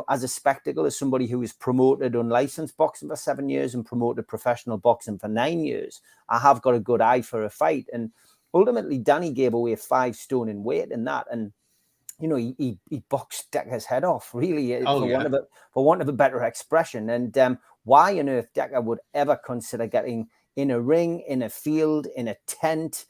as a spectacle, as somebody who is promoted unlicensed boxing for 7 years and promoted professional boxing for 9 years, I have got a good eye for a fight. And ultimately, Danny gave away 5 stone in weight in that. And, he boxed Decker's head off, really, for want of a better expression. And why on earth Decker would ever consider getting in a ring, in a field, in a tent,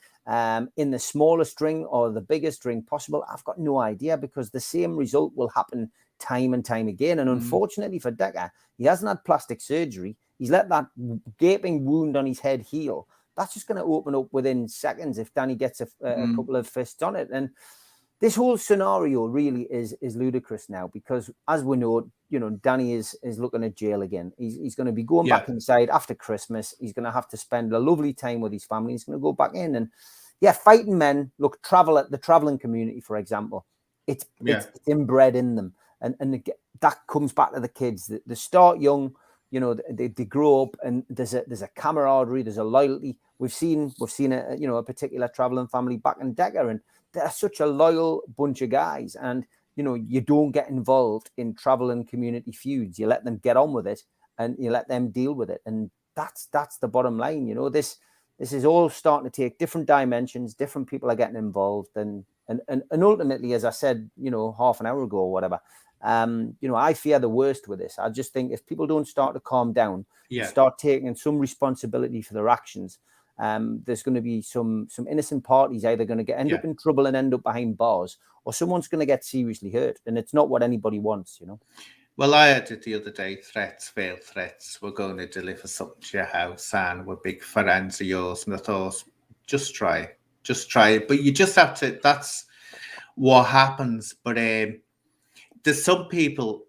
in the smallest ring or the biggest ring possible, I've got no idea, because the same result will happen time and time again. And unfortunately for Decker, he hasn't had plastic surgery. He's let that gaping wound on his head heal. That's just going to open up within seconds if Danny gets a couple of fists on it. And this whole scenario really is ludicrous now, because as we know, Danny is looking at jail again. He's going to be going back inside after Christmas. He's going to have to spend a lovely time with his family. He's going to go back in. And fighting men, look, the traveling community, for example, it's inbred in them. And that comes back to the kids. They start young, they grow up, and there's a camaraderie, there's a loyalty. We've seen a particular traveling family back in Decker, and they're such a loyal bunch of guys. And you don't get involved in traveling community feuds. You let them get on with it, and you let them deal with it. And that's the bottom line. This is all starting to take different dimensions. Different people are getting involved, and ultimately, as I said, half an hour ago or whatever, I fear the worst with this. I just think if people don't start to calm down, start taking some responsibility for their actions, there's going to be some innocent parties either going to end up in trouble and end up behind bars, or someone's going to get seriously hurt, and it's not what anybody wants. Well, I had it the other day, veiled threats. We're going to deliver something to your house, and we're big fans of yours. And I thought, just try it. But you just have to, that's what happens. But there's some people,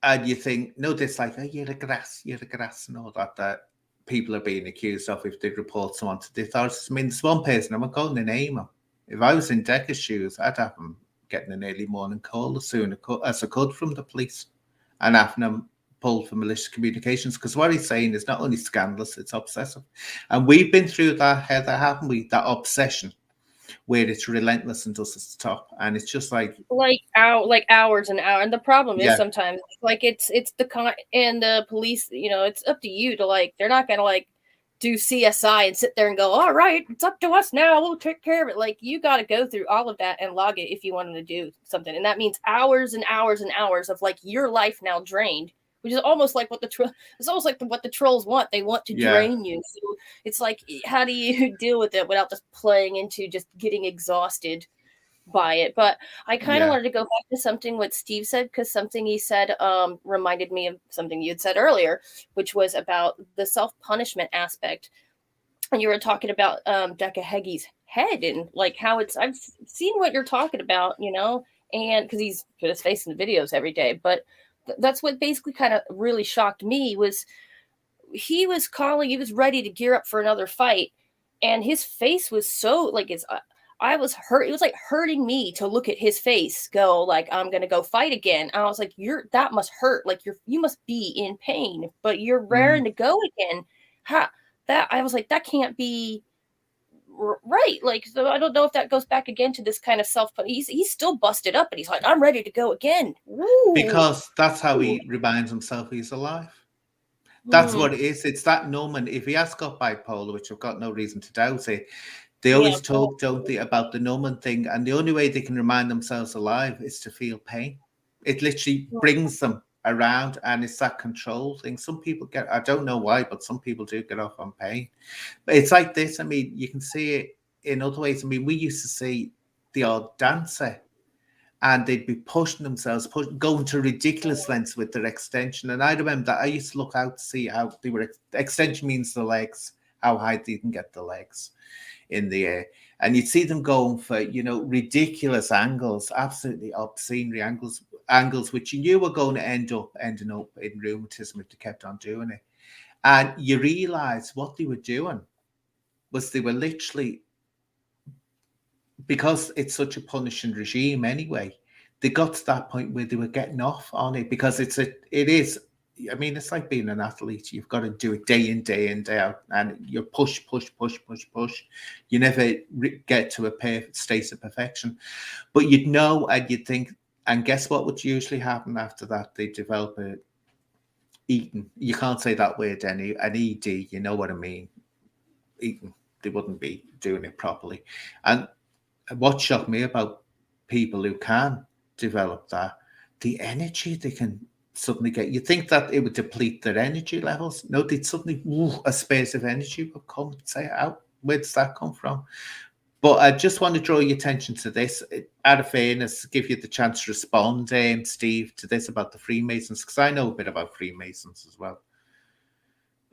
and you think, no, there's like, oh, you're a grass, and all that people are being accused of if they report someone to the authorities. I mean, there's one person, I'm not going to name him. If I was in Decker's shoes, I'd have him getting an early morning call as soon as I could from the police and having him pulled for malicious communications, because what he's saying is not only scandalous, it's obsessive. And we've been through that, Heather, haven't we? That obsession where it's relentless and doesn't stop. And it's just like hours and hours. And the problem is Yeah. sometimes like it's and the police, you know, it's up to you to like, they're not gonna like do CSI and sit there and go, all right, it's up to us now, we'll take care of it. Like, you got to go through all of that and log it if you wanted to do something. And that means hours and hours and hours of like your life now drained, which is almost like what it's almost like what the trolls want. They want to drain you. So it's like, how do you deal with it without just playing into just getting exhausted by it? But I kind of wanted to go back to something what Steve said, because something he said reminded me of something you had said earlier, which was about the self-punishment aspect. And you were talking about Decca Heggie's head and like how I've seen what you're talking about, you know, and because he's put his face in the videos every day. But that's what basically kind of really shocked me was he was ready to gear up for another fight, and his face was so like I was hurt. It was like hurting me to look at his face go like, I'm going to go fight again. And I was like, that must hurt. Like you must be in pain, but you're raring to go again. I was like, that can't be right. Like, so I don't know if that goes back again to this kind of he's still busted up and he's like, I'm ready to go again. Woo. Because that's how he reminds himself he's alive. That's what it is. It's that numbing. If he has got bipolar, which I've got no reason to doubt it, they always talk, don't they, about the numbing thing. And the only way they can remind themselves alive is to feel pain. It literally brings them around, and it's that control thing. Some people I don't know why, but some people do get off on pain. But it's like this. I mean, you can see it in other ways. I mean, we used to see the odd dancer, and they'd be pushing themselves, going to ridiculous lengths with their extension. And I remember that I used to look out to see how they were. Extension means the legs, how high they can get the legs in the air. And you'd see them going for, you know, ridiculous angles, absolutely obscene angles, which you knew were going to ending up in rheumatism if they kept on doing it. And you realize what they were doing was they were literally, because it's such a punishing regime anyway, they got to that point where they were getting off on it, because it is, I mean, it's like being an athlete. You've got to do it day in, day out, and you push. You never get to a perfect state of perfection, but you'd know, and you'd think, and guess what would usually happen after that? They develop eating. You can't say that word, an ED, you know what I mean? Eating. They wouldn't be doing it properly. And what shocked me about people who can develop that, the energy they can suddenly get. You think that it would deplete their energy levels. No, they'd suddenly, a space of energy would come. Say, out, where does that come from? But I just want to draw your attention to this, out of fairness, give you the chance to respond, Steve, to this about the Freemasons, because I know a bit about Freemasons as well.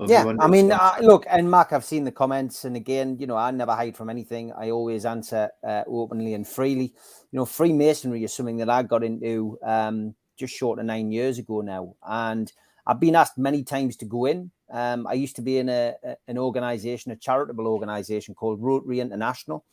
Yeah, I mean, look, and Mark, I've seen the comments, and again, you know, I never hide from anything. I always answer openly and freely. You know, Freemasonry is something that I got into just short of 9 years ago now, and I've been asked many times to go in. I used to be in an organization, a charitable organization called Rotary International,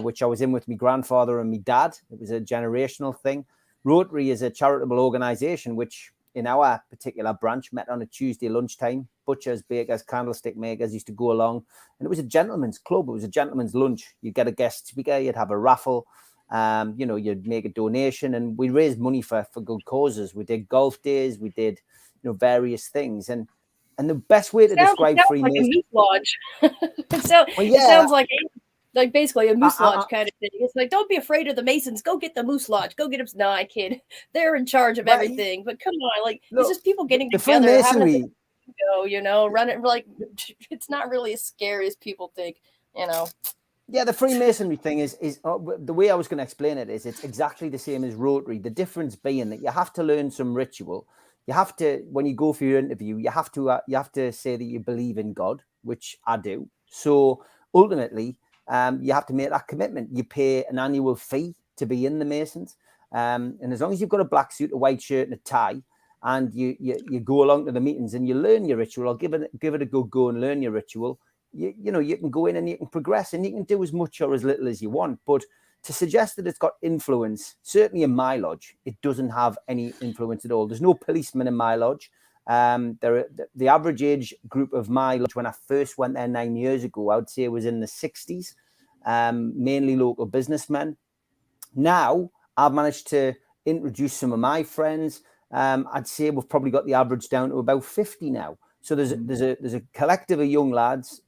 which I was in with my grandfather and my dad. It was a generational thing. Rotary is a charitable organization which, in our particular branch, met on a Tuesday lunchtime. Butchers, bakers, candlestick makers used to go along, and it was a gentleman's club. It was a gentleman's lunch. You'd get a guest speaker, you'd have a raffle, you know, you'd make a donation, and we raised money for good causes. We did golf days, we did, you know, various things, and the best way to describe Freemasonry, like a moose lodge. It sounds like basically a moose lodge kind of thing. It's like, don't be afraid of the Masons. Go get the moose lodge. Go get them. No, I kid. They're in charge of everything. But come on, like, it's just people getting together, having a you know, run it. Like, it's not really as scary as people think, you know. Yeah, the Freemasonry thing is the way I was going to explain it is it's exactly the same as Rotary. The difference being that you have to learn some ritual. You have to, when you go for your interview, you have to say that you believe in God, which I do. So ultimately, you have to make that commitment. You pay an annual fee to be in the Masons, and as long as you've got a black suit, a white shirt, and a tie, and you go along to the meetings and you learn your ritual, or give it a good go and learn your ritual, you can go in and you can progress and you can do as much or as little as you want. But to suggest that it's got influence, certainly in my lodge, it doesn't have any influence at all. There's no policemen in my lodge. The average age group of my lodge when I first went there 9 years ago, I would say it was in the 60s, mainly local businessmen. Now I've managed to introduce some of my friends. I'd say we've probably got the average down to about 50 now. So there's a collective of young lads,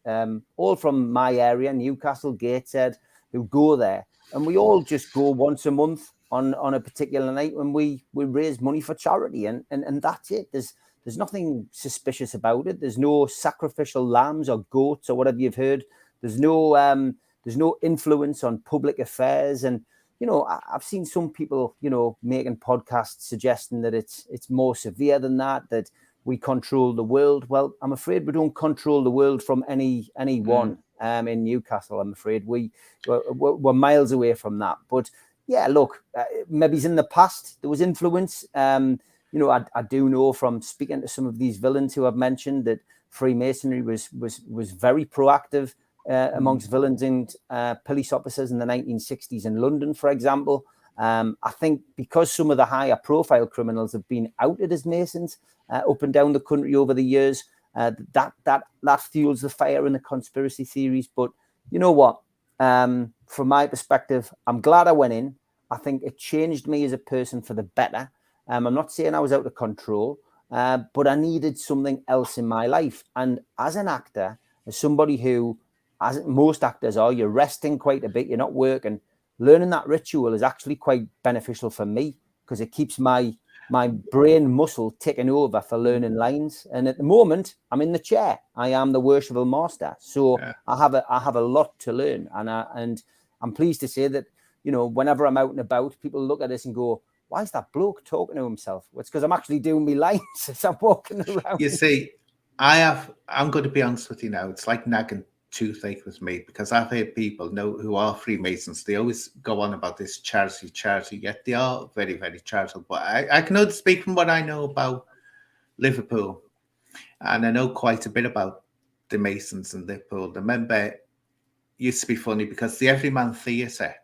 all from my area, Newcastle, Gateshead, who go there, and we all just go once a month on a particular night when we raise money for charity, and that's it. There's nothing suspicious about it. There's no sacrificial lambs or goats or whatever you've heard. There's no influence on public affairs. And I've seen some people, making podcasts suggesting that it's more severe than that we control the world. Well, I'm afraid we don't control the world from anyone in Newcastle. I'm afraid we're miles away from that. But yeah, look, maybe in the past there was influence. I do know from speaking to some of these villains who I've mentioned that Freemasonry was very proactive amongst villains and police officers in the 1960s in London, for example. I think because some of the higher profile criminals have been outed as Masons up and down the country over the years, that fuels the fire in the conspiracy theories. But you know what? From my perspective, I'm glad I went in. I think it changed me as a person for the better. I'm not saying I was out of control, but I needed something else in my life. And as an actor, as somebody who, as most actors are, you're resting quite a bit, you're not working. Learning that ritual is actually quite beneficial for me because it keeps my brain muscle ticking over for learning lines. And at the moment, I'm in the chair. I am the worshipful master, so yeah. I have a lot to learn. And I'm pleased to say that whenever I'm out and about, people look at this and go, "Why is that bloke talking to himself?" Well, it's because I'm actually doing my lines as I'm walking around. You see, I'm going to be honest with you now. It's like nagging toothache with me because I've heard people who are Freemasons. They always go on about this charity, yet they are very, very charitable. But I can only speak from what I know about Liverpool, and I know quite a bit about the Masons in Liverpool. Remember, it used to be funny because the Everyman Theatre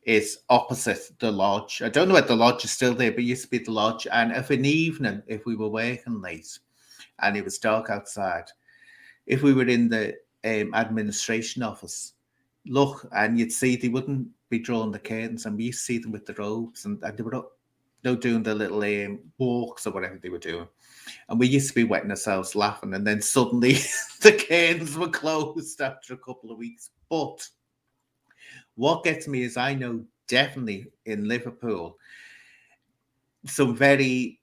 is opposite the lodge. I don't know if the lodge is still there, but it used to be the lodge. And of an evening, if we were working late and it was dark outside, if we were in the administration office, look, and you'd see they wouldn't be drawing the curtains, and we used to see them with the robes, and they were doing the little walks or whatever they were doing, and we used to be wetting ourselves laughing, and then suddenly the curtains were closed after a couple of weeks. But what gets me is I know definitely in Liverpool some very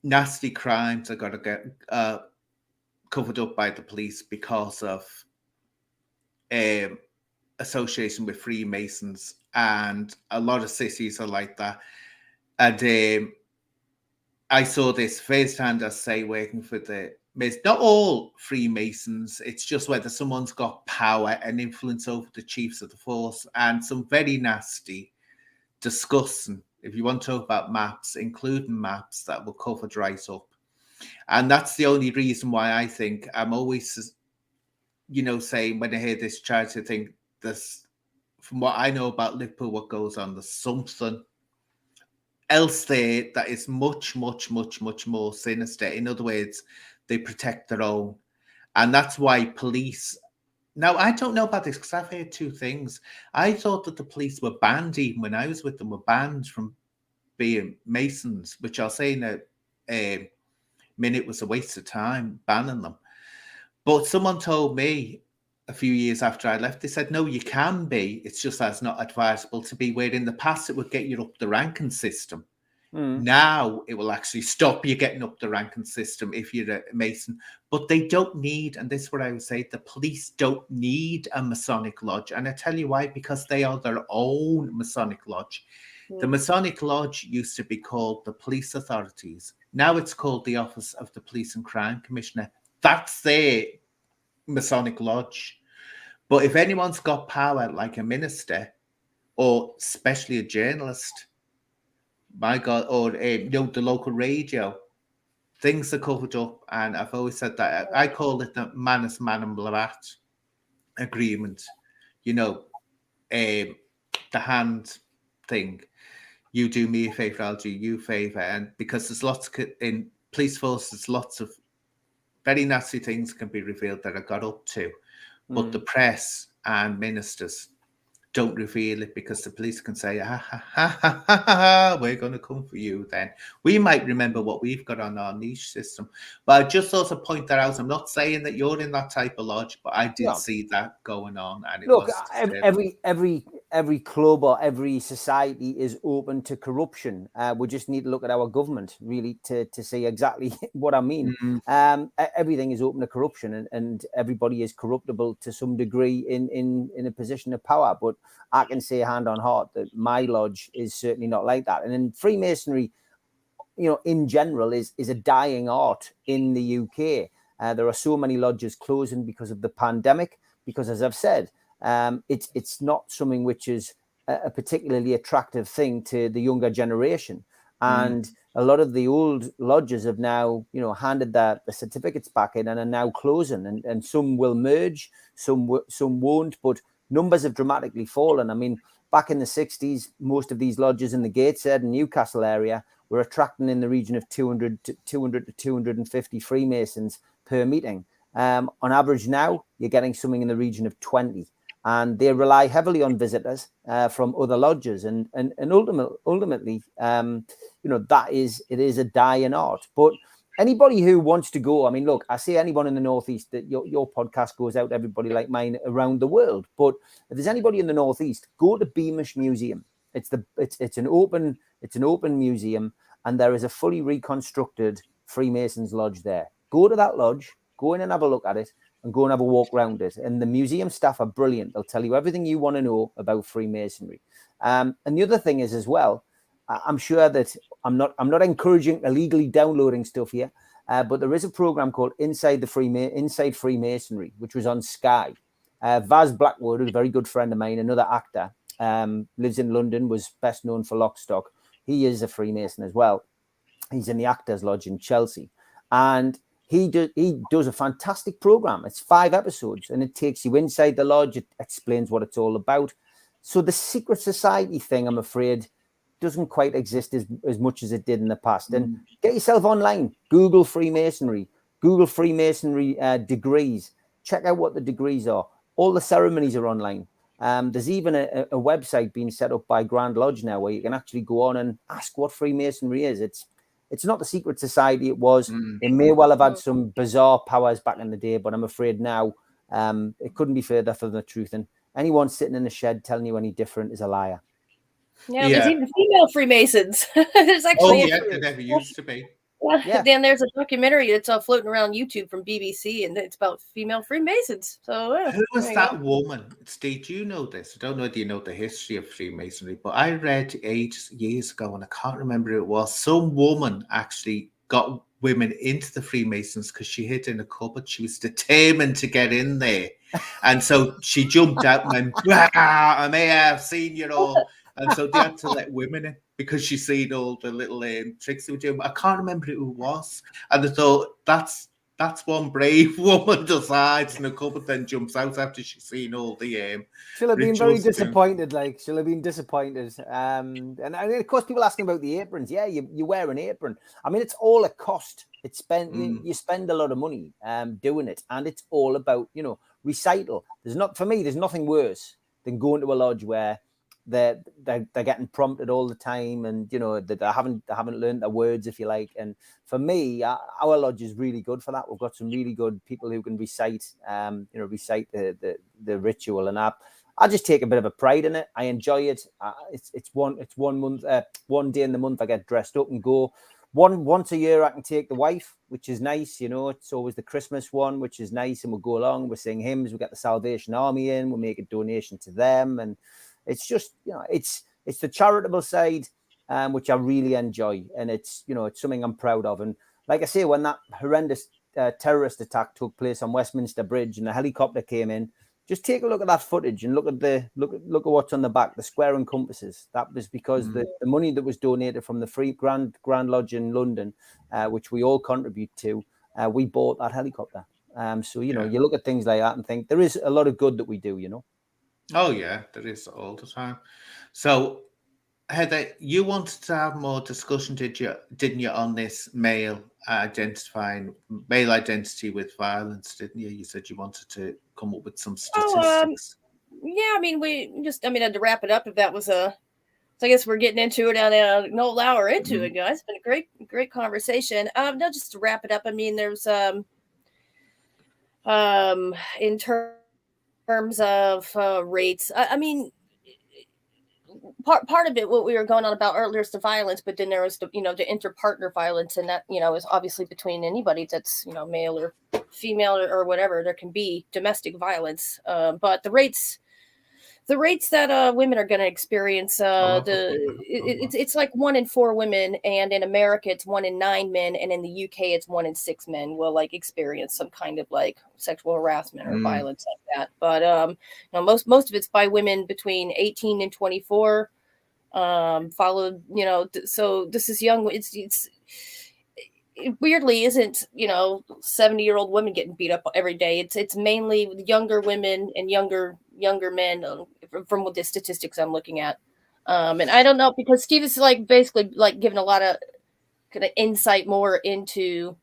nasty crimes are going to get covered up by the police because of association with Freemasons, and a lot of cities are like that. And I saw this firsthand, I say, working for not all Freemasons, it's just whether someone's got power and influence over the chiefs of the force, and some very nasty, disgusting, if you want to talk about maps, including maps that were covered right up. And that's the only reason why I think I'm always, saying when I hear this charity thing, from what I know about Liverpool, what goes on, there's something else there that is much, much, much, much more sinister. In other words, they protect their own. And that's why police... Now, I don't know about this because I've heard two things. I thought that the police were banned, even when I was with them, were banned from being Masons, which I'll say in a minute was a waste of time banning them. But someone told me a few years after I left, they said, no, you can be. It's just that's not advisable to be, where in the past it would get you up the ranking system. Now it will actually stop you getting up the ranking system if you're a Mason. But they don't need, and this is what I would say, the police don't need a Masonic lodge. And I tell you why, because they are their own Masonic lodge. The Masonic Lodge used to be called the Police Authorities. Now it's called the Office of the Police and Crime Commissioner. That's their Masonic Lodge. But if anyone's got power, like a minister, or especially a journalist, my God, or the local radio, things are covered up, and I've always said that I call it the manus manum levat agreement. You know, the hand thing. You do me a favor, I'll do you a favor, and because there's lots in police force, there's lots of very nasty things can be revealed that I got up to, but the press and ministers don't reveal it because the police can say, we're going to come for you then. We might remember what we've got on our niche system. But I just also point that out. I'm not saying that you're in that type of lodge, but I did see that going on. And it Look, was every club or every society is open to corruption. We just need to look at our government really to see exactly what I mean. Everything is open to corruption, and everybody is corruptible to some degree in a position of power. But I can say hand on heart that my lodge is certainly not like that. And in Freemasonry, in general, is a dying art in the UK. There are so many lodges closing because of the pandemic. Because, as I've said, it's not something which is a particularly attractive thing to the younger generation. And a lot of the old lodges have now, handed the certificates back in and are now closing. And some will merge, some won't. But numbers have dramatically fallen. I mean, back in the 60s, most of these lodges in the Gateshead and Newcastle area were attracting in the region of 200 to 250 Freemasons per meeting. On average now, you're getting something in the region of 20. And they rely heavily on visitors from other lodges. And ultimately, it is a dying art. But anybody who wants to go, I mean, look, I say anyone in the Northeast, that your podcast goes out to everybody like mine around the world. But if there's anybody in the Northeast, go to Beamish Museum. It's an open museum, and there is a fully reconstructed Freemasons lodge there. Go to that lodge, go in and have a look at it, and go and have a walk around it. And the museum staff are brilliant. They'll tell you everything you want to know about Freemasonry. And the other thing is as well, I'm sure that I'm not encouraging illegally downloading stuff here, but there is a program called Inside Freemasonry, which was on Sky. Vaz Blackwood, a very good friend of mine, another actor, lives in London, was best known for Lock, Stock. He is a Freemason as well. He's in the Actors Lodge in Chelsea. And he does a fantastic program. It's 5 episodes, and it takes you inside the lodge. It explains what it's all about. So the secret society thing, I'm afraid, doesn't quite exist as much as it did in the past. And get yourself online. Google Freemasonry. Google Freemasonry degrees. Check out what the degrees are. All the ceremonies are online. There's even a website being set up by Grand Lodge now where you can actually go on and ask what Freemasonry is. It's not the secret society it was. It may well have had some bizarre powers back in the day, but I'm afraid now it couldn't be further from the truth. And anyone sitting in a shed telling you any different is a liar. Yeah, there's even female Freemasons. There's actually there never used to be. Yeah. Then there's a documentary that's floating around YouTube from BBC, and it's about female Freemasons. So who was that woman? Steve, do you know this? I don't know if you know the history of Freemasonry, but I read years ago, and I can't remember who it was. Some woman actually got women into the Freemasons because she hid in a cupboard. She was determined to get in there, and so she jumped out and went, "I may have seen you all." And so they had to let women in because she seen all the little tricks they were doing. I can't remember who it was. And I thought, that's one brave woman decides in a cupboard, then jumps out after she's seen all the she'll have been very disappointed. She'll have been disappointed. And of course, people asking about the aprons. Yeah, you wear an apron. I mean, it's all a cost. It's you spend a lot of money doing it, and it's all about recital. There's nothing worse than going to a lodge where they're getting prompted all the time, and that I haven't learned their words, if you like. And for me, our lodge is really good for that. We've got some really good people who can recite the ritual, and I just take a bit of a pride in it. I enjoy it. It's 1 month, 1 day in the month I get dressed up and go. Once a year I can take the wife, which is nice. It's always the Christmas one, which is nice, and we'll go along. We'll sing hymns. We get the Salvation Army in. We'll make a donation to them, and it's just, it's the charitable side, which I really enjoy. And it's something I'm proud of. And like I say, when that horrendous terrorist attack took place on Westminster Bridge and the helicopter came in, just take a look at that footage and look at what's on the back, the square and compasses. That was because the money that was donated from the Free Grand Lodge in London, which we all contribute to, we bought that helicopter. So you look at things like that and think there is a lot of good that we do. Oh yeah, there is all the time. So Heather, you wanted to have more discussion, didn't you, on this male identity with violence, didn't you? You said you wanted to come up with some statistics. Yeah, I mean, to wrap it up, if that was so I guess we're getting into it an old hour into it, guys. It's been a great conversation. No, just to wrap it up, I mean, there's in terms of rates, I mean, part of it, what we were going on about earlier, is the violence, but then there was the interpartner violence, and that is obviously between anybody that's male or female or whatever. There can be domestic violence, but the rates that women are going to experience, it's like 1 in 4 women, and in America it's 1 in 9 men, and in the UK it's 1 in 6 men will experience some kind of sexual harassment or violence like that. But most of it's by women between 18 and 24, followed, so this is young. It weirdly isn't 70-year-old women getting beat up every day. It's mainly younger women and younger men, from the statistics I'm looking at. And I don't know, because Steve is basically giving a lot of kind of insight more into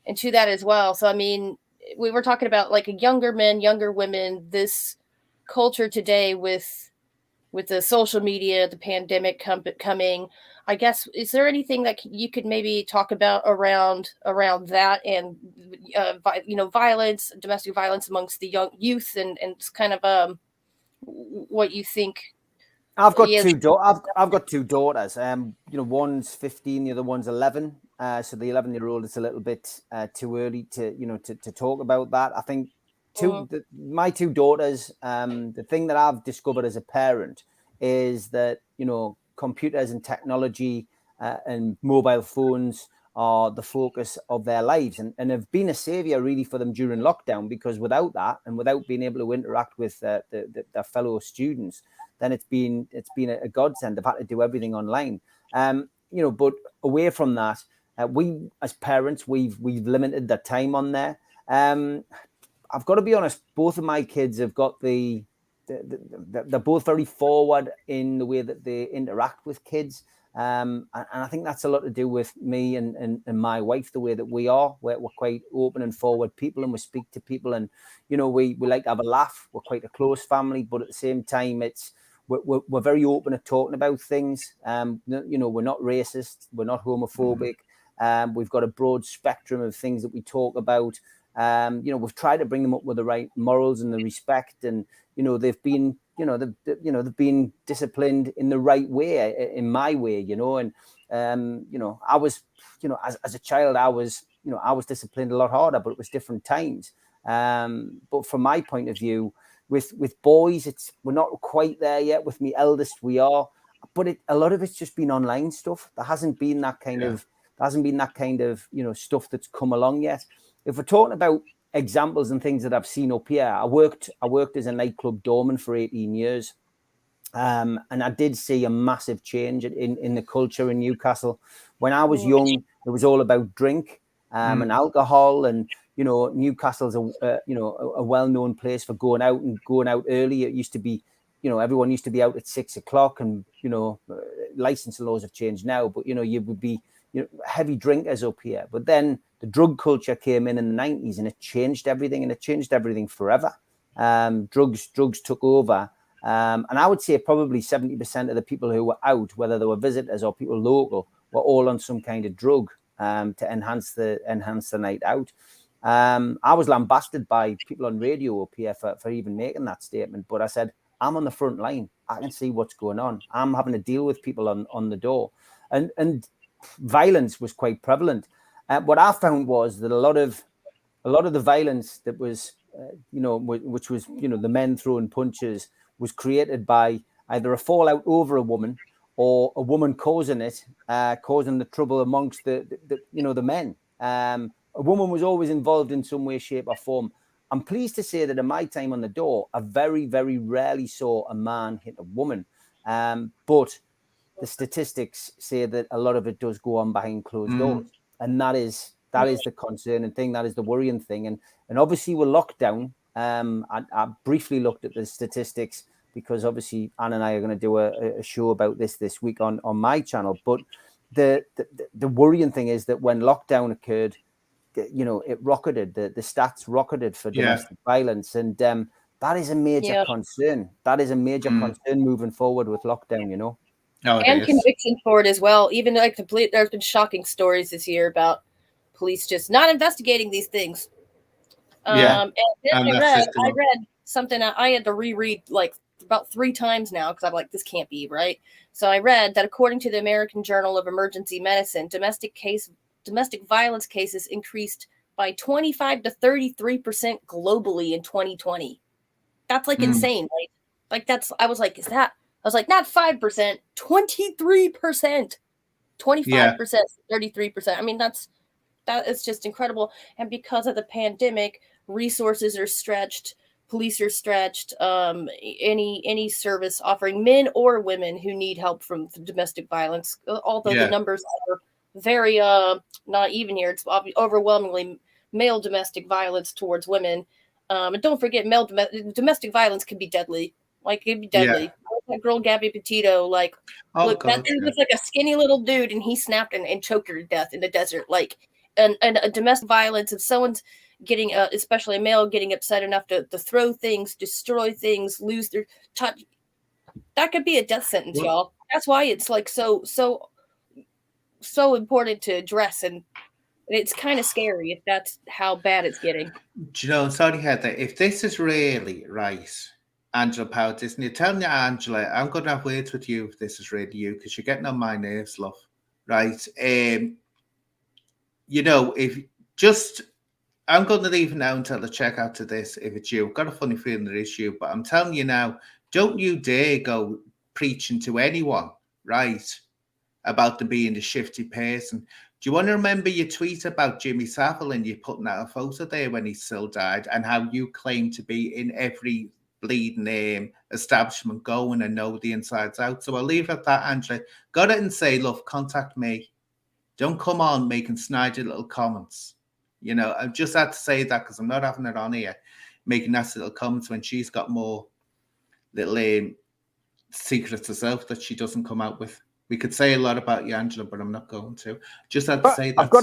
that as well. So I mean, we were talking about younger men, younger women, this culture today with the social media, the pandemic coming. I guess, is there anything that you could maybe talk about around that, and violence, domestic violence amongst the young youth, and it's kind of what you think? I've got two daughters. One's 15, the other one's 11. So the 11-year-old is a little bit too early to talk about that. I think my two daughters. The thing that I've discovered as a parent is that computers and technology and mobile phones are the focus of their lives, and have been a savior really for them during lockdown, because without that, and without being able to interact with their fellow students, then it's been a godsend. They've had to do everything online. But away from that, we as parents, we've limited the time on there. I've got to be honest, both of my kids have got they're both very forward in the way that they interact with kids. And I think that's a lot to do with me and my wife, the way that we are. We're quite open and forward people, and we speak to people, and we like to have a laugh. We're quite a close family, but at the same time, we're very open at talking about things. We're not racist, we're not homophobic. We've got a broad spectrum of things that we talk about. We've tried to bring them up with the right morals and the respect, and they've been they've been disciplined in the right way, in my way, and I was as a child, I was disciplined a lot harder, but it was different times. But from my point of view, with boys, we're not quite there yet. With me eldest, we are, but a lot of it's just been online stuff. There hasn't been that kind of stuff that's come along yet. If we're talking about examples and things that I've seen up here, I worked as a nightclub doorman for 18 years. And I did see a massive change in the culture in Newcastle. When I was young, it was all about drink and alcohol, and Newcastle's a well-known place for going out early. It used to be, everyone used to be out at 6 o'clock, and licensing laws have changed now, but you would be heavy drinkers up here. But then the drug culture came in the 90s, and it changed everything, and it changed everything forever. Drugs took over. And I would say probably 70% of the people who were out, whether they were visitors or people local, were all on some kind of drug to enhance the night out. I was lambasted by people on radio up here for even making that statement. But I said, I'm on the front line. I can see what's going on. I'm having to deal with people on the door. And violence was quite prevalent. What I found was that a lot of the violence that was, which was, the men throwing punches, was created by either a fallout over a woman, or a woman causing the trouble amongst the men. A woman was always involved in some way, shape, or form. I'm pleased to say that in my time on the door, I very, very rarely saw a man hit a woman. But the statistics say that a lot of it does go on behind closed doors, and that is the concerning thing. That is the worrying thing. And obviously with lockdown, I briefly looked at the statistics because obviously Anne and I are going to do a show about this week on my channel. But the worrying thing is that when lockdown occurred, it rocketed. The stats rocketed for domestic violence, and that is a major concern. That is a major concern moving forward with lockdown. And conviction for it as well. Even like there's been shocking stories this year about police just not investigating these things. And then I read something I had to reread like about 3 times now because I'm like, this can't be right. So I read that according to the American Journal of Emergency Medicine, domestic violence cases increased by 25 to 33% globally in 2020. That's like insane, right? Like I was like, I was like, not 5%, 23%, 25%, 33%. I mean, that is just incredible. And because of the pandemic, resources are stretched, police are stretched. Any service offering men or women who need help from domestic violence, although the numbers are very not even here. It's overwhelmingly male domestic violence towards women. And don't forget, domestic violence can be deadly. Like, it'd be deadly. That girl Gabby Petito, like, that dude was like a skinny little dude, and he snapped and choked her to death in the desert. Like, and a domestic violence, if someone's getting, especially a male, getting upset enough to throw things, destroy things, lose their touch, that could be a death sentence, y'all. That's why it's like so important to address, and it's kind of scary if that's how bad it's getting. Do you know, sorry, Heather, if this is really right, Angela Power Disney, tell me, Angela, I'm going to have words with you if this is really you, because you're getting on my nerves, love, right? I'm going to leave now until the check out to this if it's you. I've got a funny feeling it is you, but I'm telling you now, don't you dare go preaching to anyone, right, about them being a shifty person. Do you want to remember your tweet about Jimmy Savile and you putting out a photo there when he still died, and how you claim to be in every bleeding establishment going and know the insides out? So I'll leave it at that, Angela. Got it and say, look, contact me. Don't come on making snidey little comments. I just had to say that because I'm not having it on here, making nasty little comments when she's got more little secrets herself that she doesn't come out with. We could say a lot about you, Angela, but I'm not going to. Just had to say that. I've got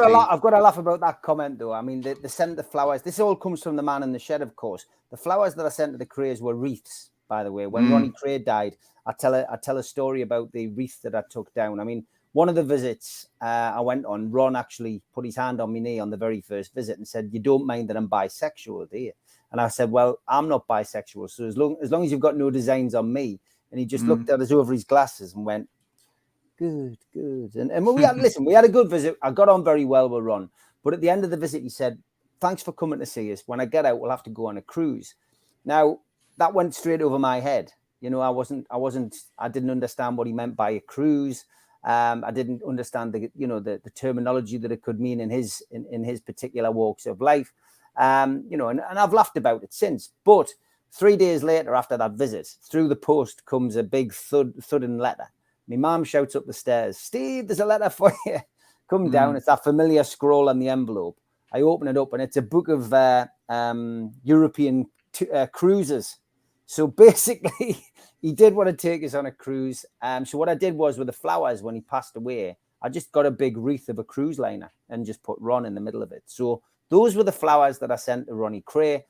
to laugh about that comment, though. I mean, they sent the flowers. This all comes from the man in the shed, of course. The flowers that I sent to the Crays were wreaths, by the way. When Ronnie Cray died, I tell a story about the wreath that I took down. I mean, one of the visits I went on, Ron actually put his hand on my knee on the very first visit and said, "You don't mind that I'm bisexual, do you?" And I said, "Well, I'm not bisexual, so as long as you've got no designs on me." And he just looked at us over his glasses and went, Good. And we had a good visit. I got on very well with Ron. But at the end of the visit, he said, "Thanks for coming to see us. When I get out, we'll have to go on a cruise." Now, that went straight over my head. I didn't understand what he meant by a cruise. I didn't understand the terminology that it could mean in his particular walks of life. And I've laughed about it since. But 3 days later, after that visit, through the post comes a big thudding letter. My mum shouts up the stairs, "Steve, there's a letter for you." Come down. It's that familiar scroll on the envelope. I open it up, and it's a book of European cruises. So basically, he did want to take us on a cruise. So what I did was, with the flowers, when he passed away, I just got a big wreath of a cruise liner and just put Ron in the middle of it. So those were the flowers that I sent to Ronnie Cray.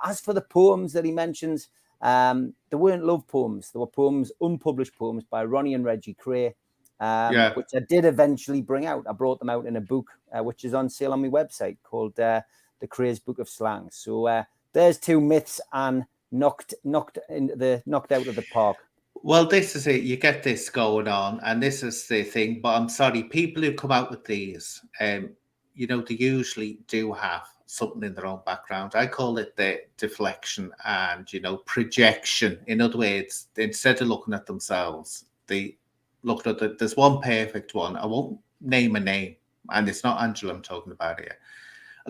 As for the poems that he mentions, there weren't love poems. There were poems, unpublished poems by Ronnie and Reggie Cray, which I did eventually bring out. I brought them out in a book, which is on sale on my website, called The Cray's Book of Slang. So there's 2 myths and knocked out of the park. Well, this is it. You get this going on, and this is the thing. But I'm sorry, people who come out with these, they usually do have something in their own background. I call it the deflection and, projection. In other words, instead of looking at themselves, they look at there's one perfect one. I won't name a name, and it's not Angela I'm talking about here.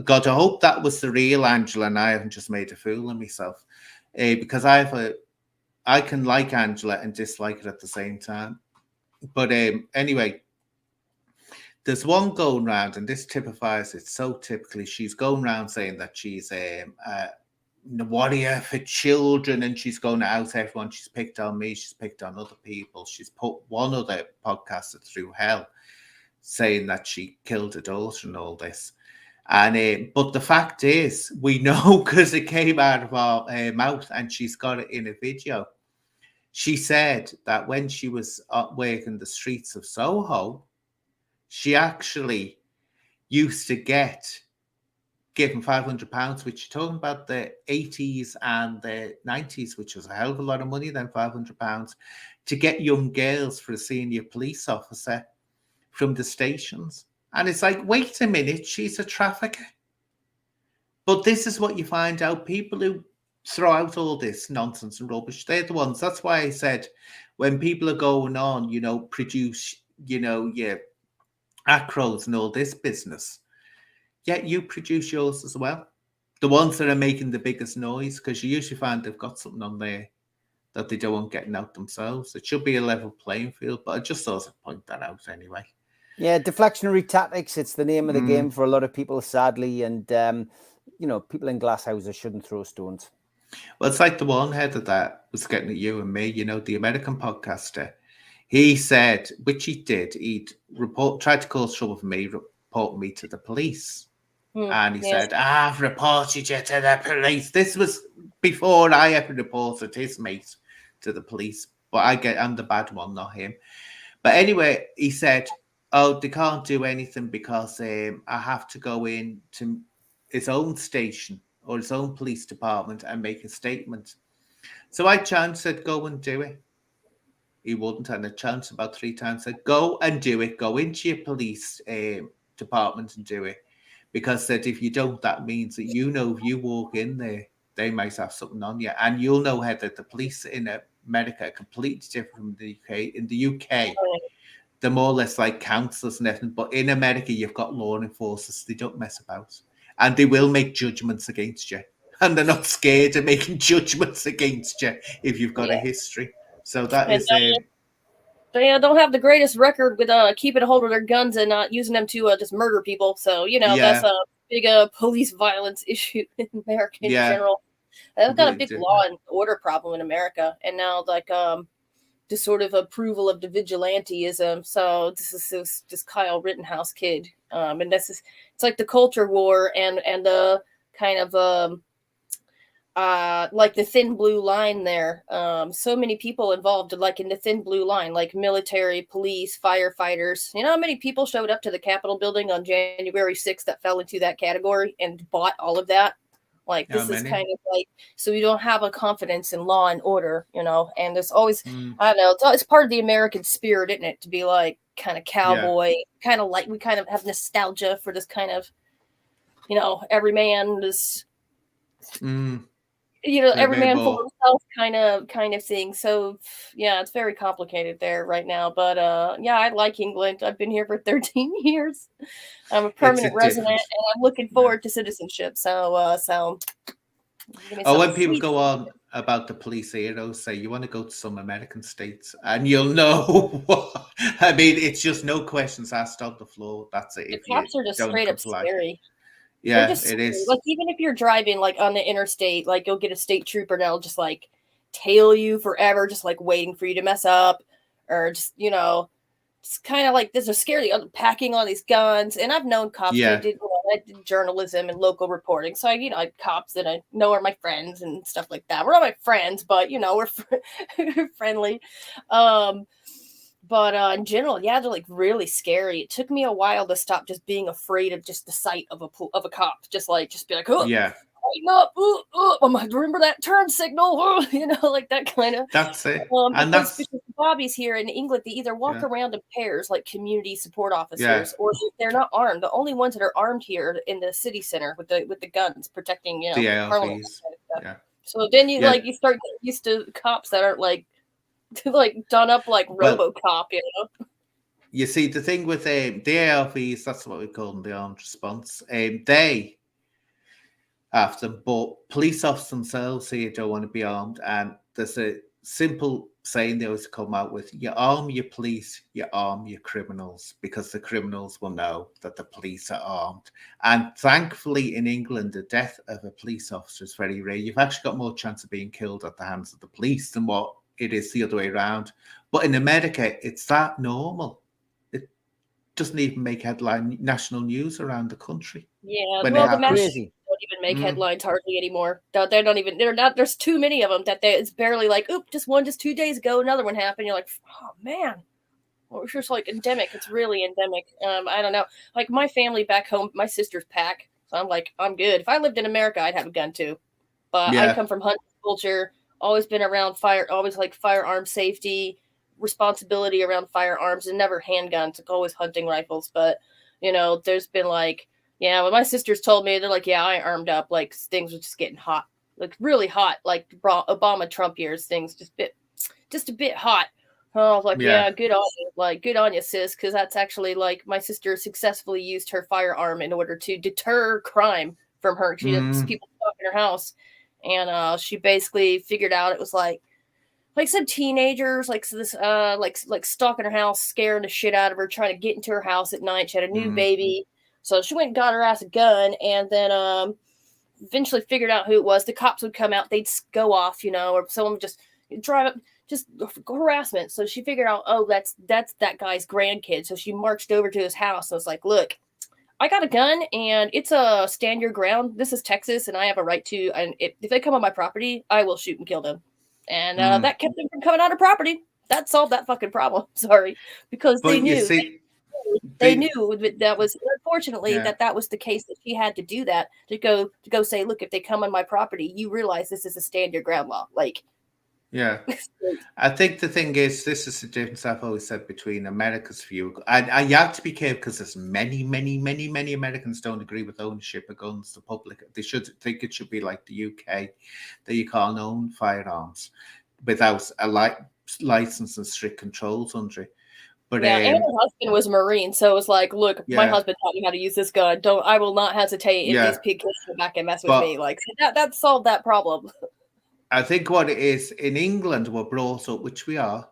God, I hope that was the real Angela and I haven't just made a fool of myself. Because I can like Angela and dislike her at the same time. But anyway, there's one going round, and this typifies it so typically. She's going around saying that she's a warrior for children, and she's going to out everyone. She's picked on me. She's picked on other people. She's put one other podcaster through hell, saying that she killed her daughter and all this. And but the fact is, we know because it came out of our mouth, and she's got it in a video. She said that when she was working the streets of Soho, she actually used to get given £500, which you're talking about the 80s and the 90s, which was a hell of a lot of money then, £500, to get young girls for a senior police officer from the stations. And it's like, wait a minute, she's a trafficker. But this is what you find out. People who throw out all this nonsense and rubbish, they're the ones. That's why I said when people are going on, produce, your acros and all this business, yet you produce yours as well. The ones that are making the biggest noise, because you usually find they've got something on there that they don't want getting out themselves. It should be a level playing field, but I just thought I'd point that out anyway. Yeah, deflectionary tactics, it's the name of the game for a lot of people, sadly. And, people in glass houses shouldn't throw stones. Well, it's like the one header that was getting at you and me, the American podcaster. He said, which he did, he'd tried to cause trouble for me, report me to the police. And he said, I've reported you to the police. This was before I ever reported his mate to the police. But I'm the bad one, not him. But anyway, he said, they can't do anything because I have to go in to his own station or his own police department and make a statement. So I said, go and do it. He wouldn't, and I chanced about 3 times, said, go and do it. Go into your police department and do it. Because said if you don't, that means that if you walk in there, they might have something on you. And you'll know, Heather, the police in America are completely different from the UK. In the UK, they're more or less like counsellors and everything. But in America, you've got law enforcers. They don't mess about. And they will make judgments against you. And they're not scared of making judgments against you if you've got a history. So that is... They don't have the greatest record with keeping a hold of their guns and not using them to just murder people. So, that's a big police violence issue in America in general. They've got a big law and order problem in America. And now, the sort of approval of the vigilanteism. So this is this Kyle Rittenhouse kid. And it's like the culture war and the kind of... like the thin blue line there. So many people involved in the thin blue line, like military, police, firefighters. You know how many people showed up to the Capitol building on January 6th that fell into that category and bought all of that? This is kind of so we don't have a confidence in law and order, and there's always, I don't know, it's part of the American spirit, isn't it? To be kind of cowboy, kind of we kind of have nostalgia for this kind of, every man is... every man for himself kind of thing. So yeah, it's very complicated there right now. But I like England. I've been here for 13 years. I'm a permanent resident, and I'm looking forward to citizenship. So when people go on about the police heroes, say you want to go to some American states, and you'll know what I mean. It's just no questions asked on the floor. That's it. The cops are just straight up scary. Yeah, it is. Even if you're driving on the interstate, you'll get a state trooper and they'll just tail you forever, just waiting for you to mess up, or just it's kind of this are scary, packing all these guns. And I've known cops. I did journalism and local reporting, so I had cops that I know are my friends and stuff like that. We're not my friends, but we're friendly. But in general, they're really scary. It took me a while to stop just being afraid of just the sight of a cop. Just be like, oh, lighten up, remember that turn signal, that kind of. That's it. And that's because Bobbies here in England. They either walk around in pairs like community support officers, or they're not armed. The only ones that are armed here in the city center with the guns protecting, the Parliament. So then you start getting used to cops that aren't done up like RoboCop, You see, the thing with the ARVs, that's what we call them, the armed response. They after them. But police officers themselves here don't want to be armed. And there's a simple saying they always come out with: you arm your police, you arm your criminals, because the criminals will know that the police are armed. And thankfully in England, the death of a police officer is very rare. You've actually got more chance of being killed at the hands of the police than what it is the other way around. But in America, it's that normal. It doesn't even make headline national news around the country. Yeah, when well, it the mass happens. Crazy. don't even make headlines hardly anymore. They're not even. They're not. There's too many of them that it's barely like, oop, just 2 days ago, another one happened. You're like, oh man. Well, it's just like endemic. It's really endemic. I don't know. Like my family back home, my sister's pack. So I'm like, I'm good. If I lived in America, I'd have a gun too. But I Yeah. come from hunting culture. Always been around always like firearm safety, responsibility around firearms, and never handguns. It's always hunting rifles. But there's been like, yeah, when my sisters told me, they're like, yeah, I armed up. Like things were just getting hot, like really hot. Like Obama Trump years, things just a bit hot. I was like, yeah, good on you. Like, good on you, sis, because that's actually like my sister successfully used her firearm in order to deter crime from her. She had people stalking her house, and she basically figured out it was like some teenagers, like this, like stalking her house, scaring the shit out of her, trying to get into her house at night. She had a new baby, so she went and got her ass a gun, and then eventually figured out who it was. The cops would come out, they'd go off, or someone would just drive up, just harassment. So she figured out, oh, that's that guy's grandkid. So she marched over to his house and was like, look, I got a gun and it's a stand your ground. This is Texas and I have a right to, and if they come on my property, I will shoot and kill them. And that kept them from coming on her property. That solved that fucking problem. Sorry. Because they knew. They knew that was, unfortunately, that was the case, that she had to do that to go say, look, if they come on my property, you realize this is a stand your ground law. Like, yeah. I think the thing is, this is the difference I've always said between America's view. And you have to be careful because there's many Americans don't agree with ownership of guns. The public, they should think it should be like the UK, that you can't own firearms without a license and strict controls under it. But yeah, and her husband was a Marine, so it was like, look, my husband taught me how to use this gun. I will not hesitate if these kids come back and mess with me. Like that solved that problem. I think what it is, in England, we're brought up, which we are,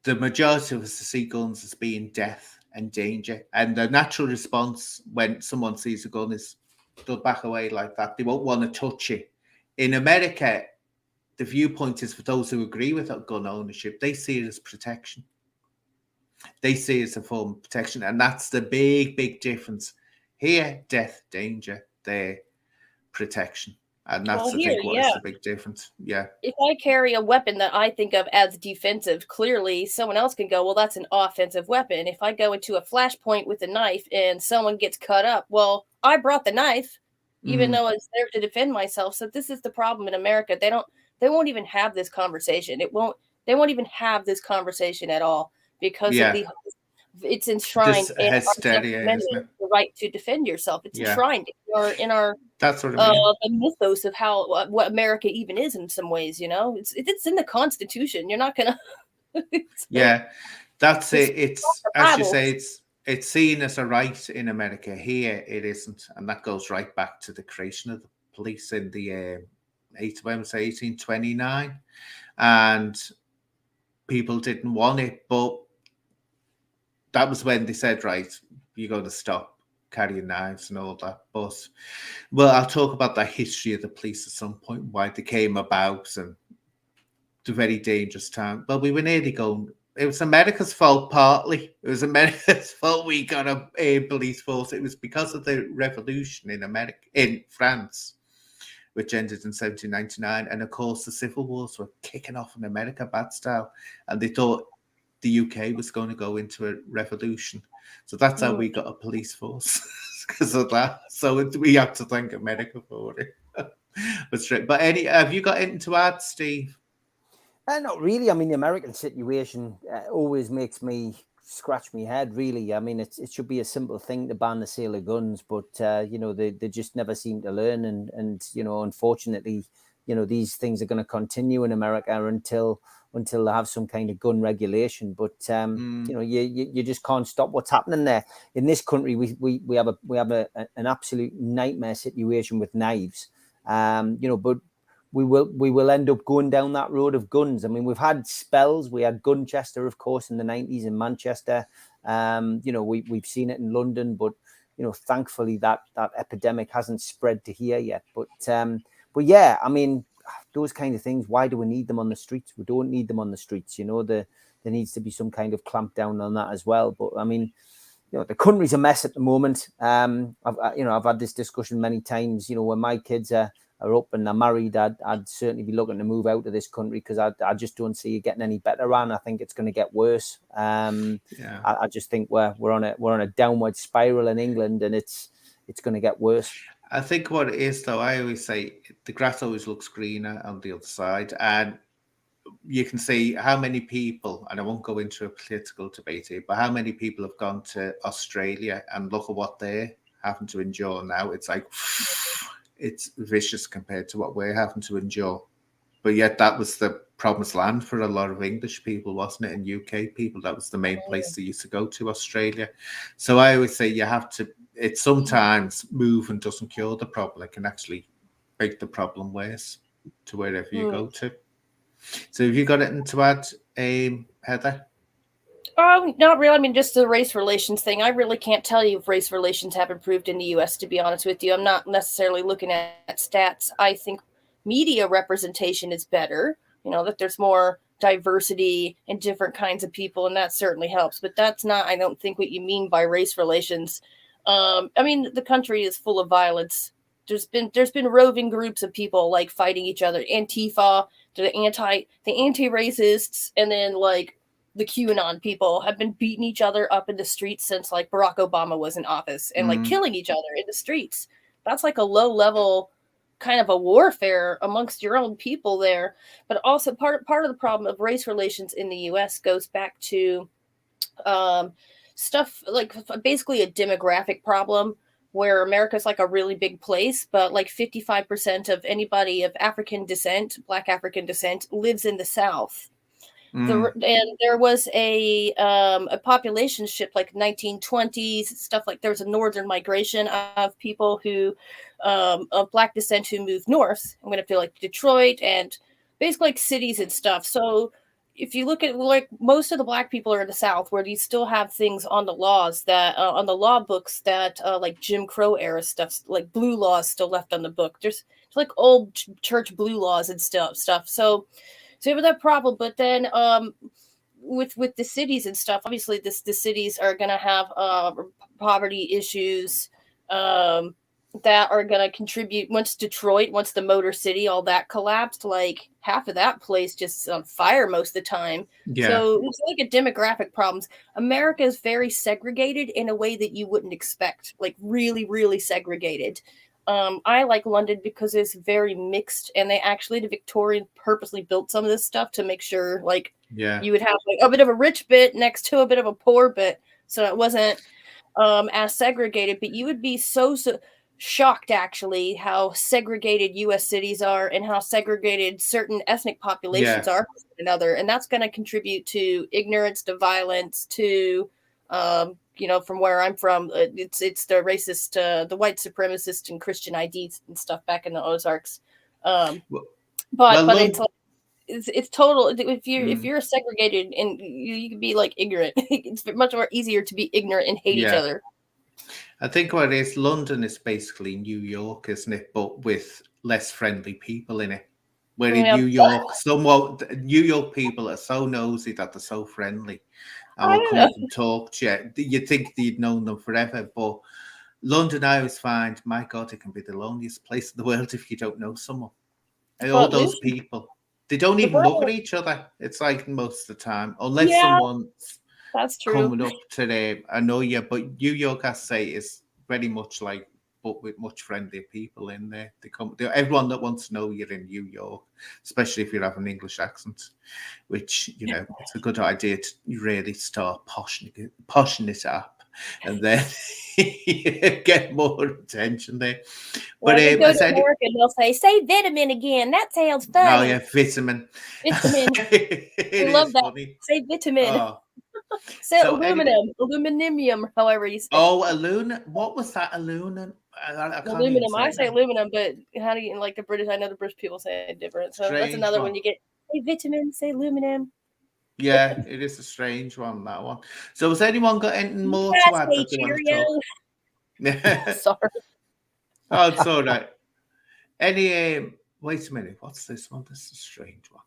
the majority of us see guns as being death and danger. And the natural response when someone sees a gun is they'll back away like that. They won't want to touch it. In America, the viewpoint is for those who agree with gun ownership, they see it as protection. They see it as a form of protection. And that's the big difference. Here, death, danger, there, protection. And that's, I think, what is the big difference. Yeah. If I carry a weapon that I think of as defensive, clearly someone else can go, well, that's an offensive weapon. If I go into a flashpoint with a knife and someone gets cut up, well, I brought the knife, even though it's there to defend myself. So this is the problem in America. They won't even have this conversation. They won't even have this conversation at all because of it's enshrined in the right to defend yourself. It's enshrined in our that's what I mean. The mythos of how what America even is in some ways. It's in the Constitution. You're not gonna. That's it. It's as you say. It's seen as a right in America. Here it isn't, and that goes right back to the creation of the police in the 1829, and people didn't want it, but that was when they said, right, you're going to stop carrying knives and all that. But, well, I'll talk about the history of the police at some point, why they came about and the very dangerous time. Well, we were nearly going, it was America's fault partly. It was America's fault we got a police force. It was because of the revolution in France, which ended in 1799. And, of course, the civil wars were kicking off in America, bad style. And they thought the UK was going to go into a revolution. So that's how we got a police force, because of that. So we have to thank America for it. But have you got anything to add, Steve? Not really. I mean, the American situation always makes me scratch my head, really. I mean, it should be a simple thing to ban the sale of guns, but, they just never seem to learn. And unfortunately, these things are going to continue in America until they have some kind of gun regulation. But you just can't stop what's happening there. In this country, we have an absolute nightmare situation with knives. But we will end up going down that road of guns. I mean, we've had spells. We had Gunchester, of course, in the 90s in Manchester. We've seen it in London, but thankfully that epidemic hasn't spread to here yet. But yeah, I mean, those kind of things. Why do we need them on the streets? We don't need them on the streets. There needs to be some kind of clamp down on that as well. But I mean, the country's a mess at the moment. I've had this discussion many times. When my kids are up and they're married, I'd certainly be looking to move out of this country because I just don't see it getting any better. And I think it's going to get worse. I just think we're on a downward spiral in England, and it's going to get worse. I think what it is, though, I always say the grass always looks greener on the other side, and you can see how many people, and I won't go into a political debate here, but how many people have gone to Australia and look at what they're having to endure now. It's like, it's vicious compared to what we're having to endure. But yet that was the promised land for a lot of English people, wasn't it? And UK people, that was the main place they used to go to, Australia. So I always say you have to, it's sometimes moving doesn't cure the problem. It can actually make the problem worse to wherever you go to. So have you got anything to add, Heather? Not really. I mean, just the race relations thing. I really can't tell you if race relations have improved in the U.S., to be honest with you. I'm not necessarily looking at stats. I think media representation is better, that there's more diversity and different kinds of people, and that certainly helps. But that's not, I don't think, what you mean by race relations. I mean, the country is full of violence. There's been roving groups of people like fighting each other. Antifa, the anti-racists, and then like the QAnon people have been beating each other up in the streets since like Barack Obama was in office, and like killing each other in the streets. That's like a low level kind of a warfare amongst your own people there. But also part of the problem of race relations in the US goes back to stuff like basically a demographic problem, where America's like a really big place, but like 55% of anybody of African descent, Black African descent, lives in the South. And there was a population shift, like 1920s stuff. Like there was a northern migration of people who of Black descent who moved north. I'm going to feel like Detroit and basically like cities and stuff. So if you look at like most of the Black people are in the South, where you still have things on the laws that on the law books that like Jim Crow era stuff, like blue laws still left on the book. There's like old church blue laws and stuff. So you have that problem. But then with the cities and stuff, obviously the cities are going to have poverty issues that are going to contribute. Once the Motor City, all that collapsed, like half of that place just on fire most of the time. Yeah. So it's like a demographic problems. America is very segregated in a way that you wouldn't expect, like really, really segregated. I like London because it's very mixed, and the Victorians purposely built some of this stuff to make sure like you would have like a bit of a rich bit next to a bit of a poor bit, so it wasn't as segregated. But you would be so shocked actually how segregated US cities are and how segregated certain ethnic populations are from another, and that's going to contribute to ignorance, to violence, to from where I'm from, it's the racist, the white supremacist and Christian IDs and stuff back in the Ozarks. But it's total. If you're segregated and you can be like ignorant, it's much more easier to be ignorant and hate each other. I think what it is, London is basically New York, isn't it? But with less friendly people in it. Where in New York people are so nosy that they're so friendly. And will come up and talk to you. You'd think you'd known them forever, but London, I always find, my God, it can be the loneliest place in the world if you don't know someone. And all those people, they don't even look at each other. It's like most of the time, unless someone's coming up to them. I know you, but New York, I say, is very much like, but with much friendlier people in there. Everyone that wants to know you're in New York, especially if you have an English accent, which, it's a good idea to really start poshing it up. and then you get more attention there. Well, But I could go I to said, work and they'll say vitamin again. That sounds oh funny. yeah, vitamin. Vitamin. It We love is that. funny. Say vitamin. Oh, Say so anyway, aluminum, however you say. oh, aluminum. What was that? Aluminum. I can't even Aluminum. say I it say now. aluminum, but how do you like the British? I know the British people say it different. So that's Strange another one. one you get. Say vitamin. Say aluminum. Yeah, it is a strange one, that one. So has anyone got anything more Yeah, to add say that they want to talk? Cheerio. Sorry. Oh, it's all right. Any wait a minute, what's this one? This is a strange one.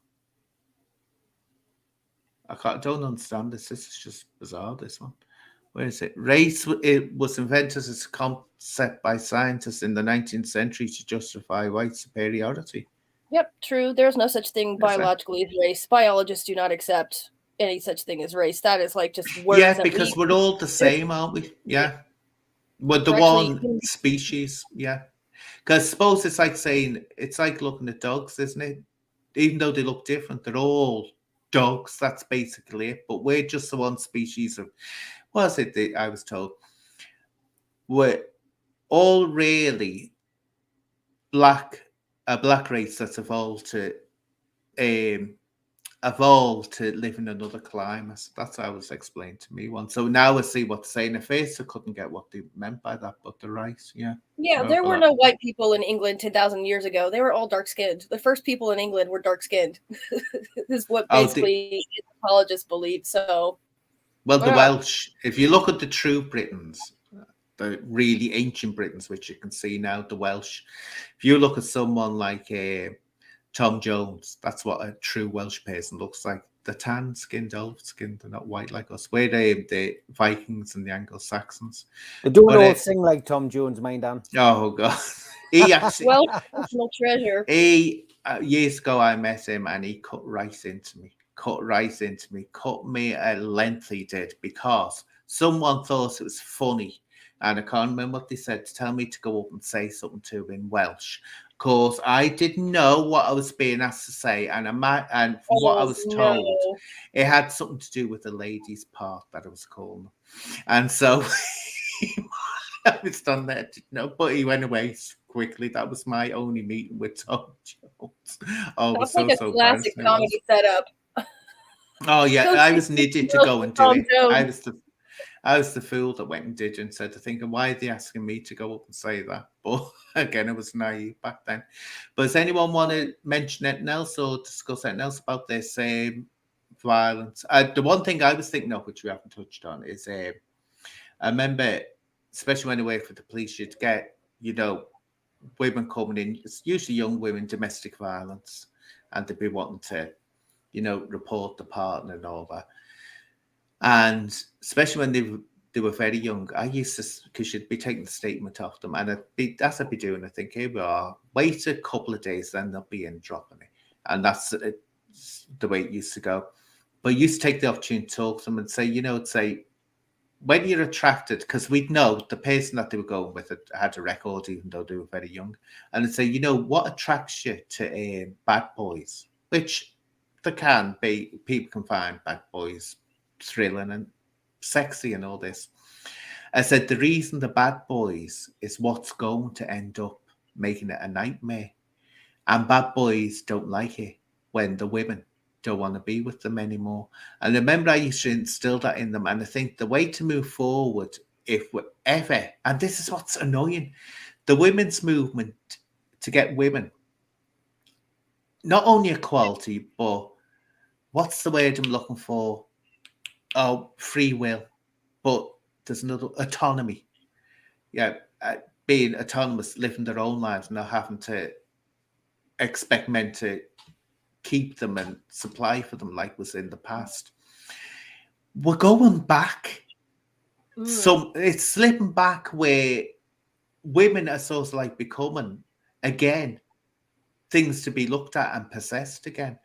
Don't understand this. This is just bizarre, this one. Where is it? Race it was invented as a concept by scientists in the 19th century to justify white superiority. Yep, true. There's no such thing Is it? biologically as race. Biologists do not accept any such thing as race. That is like just words Yeah, that because we're all the same, aren't we? Yeah. We're the We're actually one species, yeah. Because suppose it's like saying, it's like looking at dogs, isn't it? Even though they look different, they're all dogs. That's basically it. But we're just the one species of, what was it that I was told? We're all really a black race that's evolved to live in another climate. That's how it was explained to me once. So now I see what they're saying. At first, I couldn't get what they meant by that, but they're right. Yeah. Yeah, there were no white people in England 10,000 years ago. They were all dark-skinned. The first people in England were dark-skinned. Is what basically anthropologists believe. So, well, the Welsh, if you look at the true Britons, the really ancient Britons, which you can see now, the Welsh, if you look at someone like Tom Jones, that's what a true Welsh person looks like. The tan-skinned, olive-skinned, they're not white like us. We're the Vikings and the Anglo-Saxons. They don't all sing like Tom Jones, mind, Dan. Oh, God. He actually... well, national treasure. Years ago, I met him and he cut right into me. Cut me at length, he did, because someone thought it was funny. And I can't remember what they said, to tell me to go up and say something to him in Welsh. Of course, I didn't know what I was being asked to say. And from what I was told, it had something to do with the ladies' part that I was calling. And so I was done there, didn't know, but he went away quickly. That was my only meeting with Tom Jones. Oh, it was like a classic comedy setup. Oh yeah, I was needed to go and do it. I was the fool that went and did and said to thinking, why are they asking me to go up and say that? But again, I was naive back then. But does anyone want to mention anything else or discuss anything else about this violence? The one thing I was thinking of, which we haven't touched on, is I remember, especially when I worked for the police, you'd get, women coming in, it's usually young women, domestic violence, and they'd be wanting to, report the partner and all that. And especially when they were very young, I used to, because you'd be taking the statement off them, and that's what I'd be doing. I think, here we are, wait a couple of days, then they'll be in dropping it. And that's the way it used to go. But you used to take the opportunity to talk to them and say, when you're attracted, because we'd know the person that they were going with had a record, even though they were very young, and say, what attracts you to bad boys, which there can be, people can find bad boys thrilling and sexy and all this. I said, the reason the bad boys is what's going to end up making it a nightmare. And bad boys don't like it when the women don't want to be with them anymore. And remember, I used to instill that in them. And I think the way to move forward, if we're ever, and this is what's annoying, the women's movement to get women, not only equality, but what's the word I'm looking for? Oh, free will. But there's another, autonomy. Yeah, being autonomous, living their own lives, not having to expect men to keep them and supply for them like was in the past. We're going back. So it's slipping back where women are sort of like becoming, again, things to be looked at and possessed again.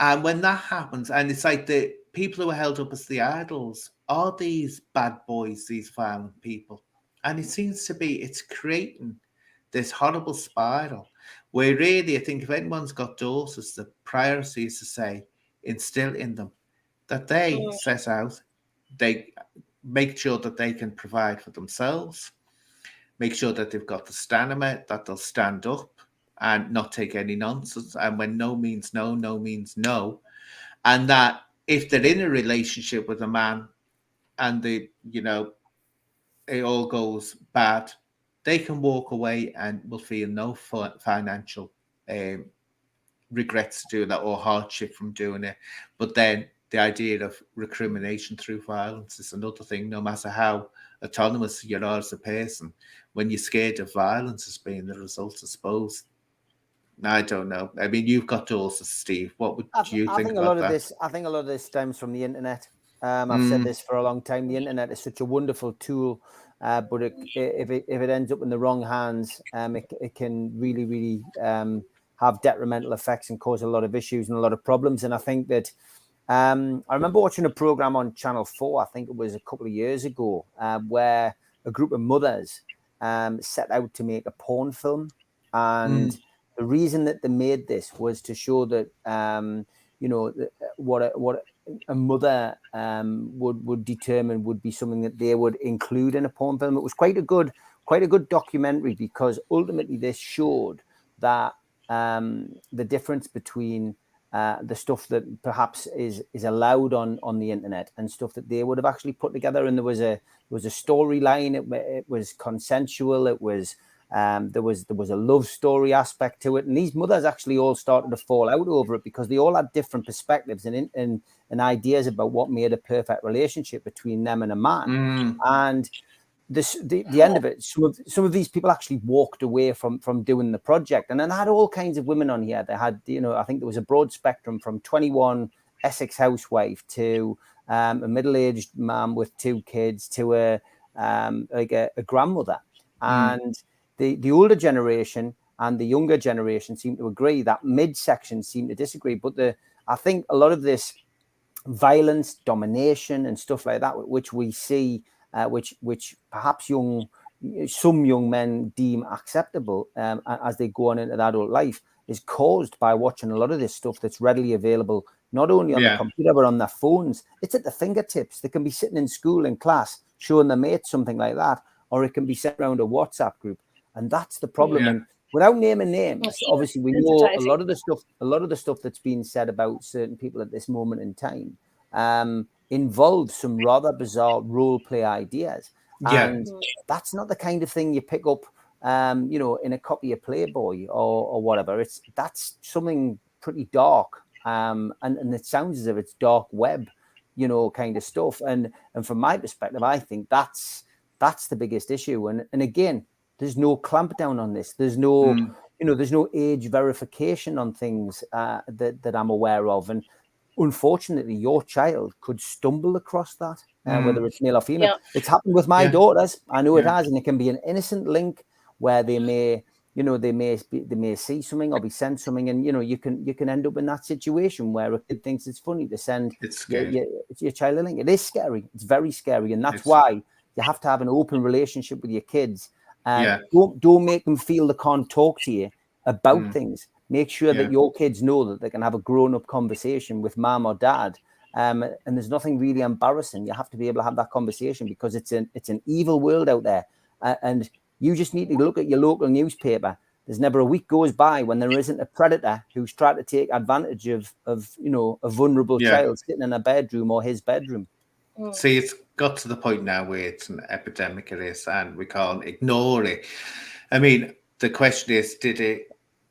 And when that happens, and it's like the people who are held up as the idols are these bad boys, these violent people. And it seems to be, it's creating this horrible spiral where really, I think if anyone's got daughters, the priority is to say, instill in them that they set out, they make sure that they can provide for themselves, make sure that they've got the stamina, that they'll stand up and not take any nonsense. And when no means no, no means no. And that if they're in a relationship with a man and it all goes bad, they can walk away and will feel no financial regrets to do that or hardship from doing it. But then the idea of recrimination through violence is another thing. No matter how autonomous you are as a person, when you're scared of violence as being the result, I suppose. I don't know. I mean, you've got daughters, Steve. What would you think think about that? I think a lot of this stems from the internet. I've said this for a long time. The internet is such a wonderful tool, but if it ends up in the wrong hands, it can really, really have detrimental effects and cause a lot of issues and a lot of problems. And I think that I remember watching a program on Channel 4, I think it was a couple of years ago, where a group of mothers set out to make a porn film. And the reason that they made this was to show that, what a mother would determine would be something that they would include in a porn film. It was quite a good documentary, because ultimately this showed that the difference between the stuff that perhaps is allowed on the internet and stuff that they would have actually put together. And there was a storyline. It was consensual. It was there was a love story aspect to it. And these mothers actually all started to fall out over it, because they all had different perspectives and ideas about what made a perfect relationship between them and a man. And the end of it, some of these people actually walked away from doing the project. And then I had all kinds of women on here. They had, I think there was a broad spectrum from 21 Essex housewife to a middle-aged mom with 2 kids to a grandmother. And the older generation and the younger generation seem to agree. That midsection seem to disagree. But I think a lot of this violence, domination, and stuff like that, which we see, which perhaps some young men deem acceptable as they go on into adult life, is caused by watching a lot of this stuff that's readily available, not only on the computer but on their phones. It's at the fingertips. They can be sitting in school in class showing their mates something like that, or it can be sent around a WhatsApp group, and that's the problem. And without naming names, obviously we know a lot of the stuff that's being said about certain people at this moment in time involves some rather bizarre role play ideas. And that's not the kind of thing you pick up, in a copy of Playboy or whatever. That's something pretty dark. And it sounds as if it's dark web, kind of stuff. And from my perspective, I think that's the biggest issue. And again, there's no clamp down on this. There's no, there's no age verification on things that I'm aware of. And unfortunately, your child could stumble across that, whether it's male or female. Yeah. It's happened with my daughters. I know it has, and it can be an innocent link where they may see something or be sent something, and you can end up in that situation where a kid thinks it's funny to send your child a link. It is scary. It's very scary, and that's why you have to have an open relationship with your kids. Don't make them feel they can't talk to you about things. Make sure that your kids know that they can have a grown-up conversation with mom or dad. And there's nothing really embarrassing. You have to be able to have that conversation, because it's an evil world out there. And you just need to look at your local newspaper. There's never a week goes by when there isn't a predator who's tried to take advantage of a vulnerable child sitting in a bedroom or his bedroom. See, it's got to the point now where it's an epidemic, it is, and we can't ignore it. I mean, the question is,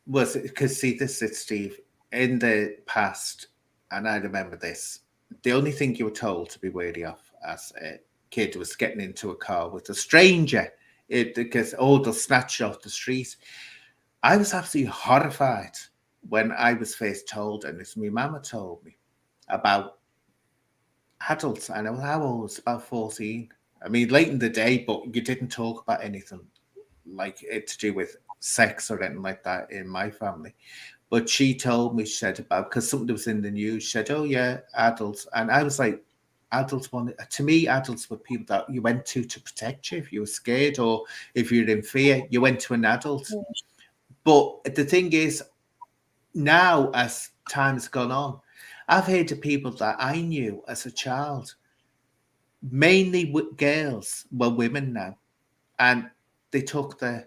was it, because see, this is Steve, in the past, and I remember this, the only thing you were told to be wary of as a kid was getting into a car with a stranger, because they'll snatch you off the street. I was absolutely horrified when I was first told, and it's my mama told me, about adults. And I was, how old? Was about 14. I mean, late in the day, but you didn't talk about anything like it to do with sex or anything like that in my family. But she told me, she said about, because something was in the news, she said, oh yeah, adults. And I was like, to me, adults were people that you went to protect you. If you were scared or if you're in fear, you went to an adult. But the thing is, now as time has gone on, I've heard of people that I knew as a child mainly girls, well, women now, and they took a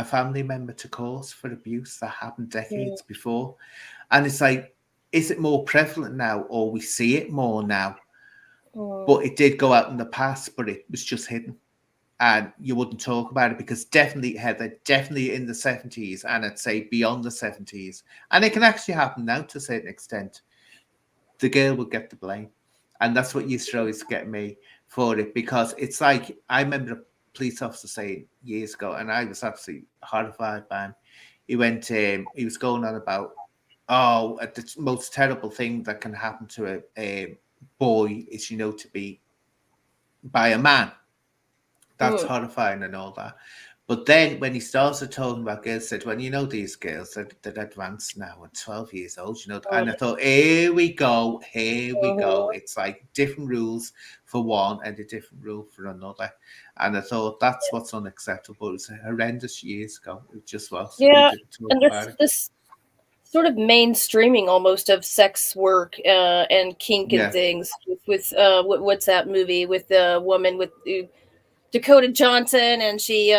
family member to court for abuse that happened decades before. And it's like, is it more prevalent now, or we see it more now? But it did go out in the past, but it was just hidden. And you wouldn't talk about it because definitely, Heather, definitely in the 70s, and I'd say beyond the 70s. And it can actually happen now to a certain extent. The girl would get the blame. And that's what used to always get me for it, because it's like, I remember a police officer saying years ago, and I was absolutely horrified by him. He was going on about, the most terrible thing that can happen to a boy is, to be by a man. That's horrifying and all that. But then when he started talking about girls, said, well, these girls, they're advanced now and 12 years old, and I thought, here we go. It's like different rules for one and a different rule for another. And I thought that's what's unacceptable. It was horrendous years ago. It just was. Yeah, and this sort of mainstreaming almost of sex work and kink and things with what's that movie with the woman with Dakota Johnson, and she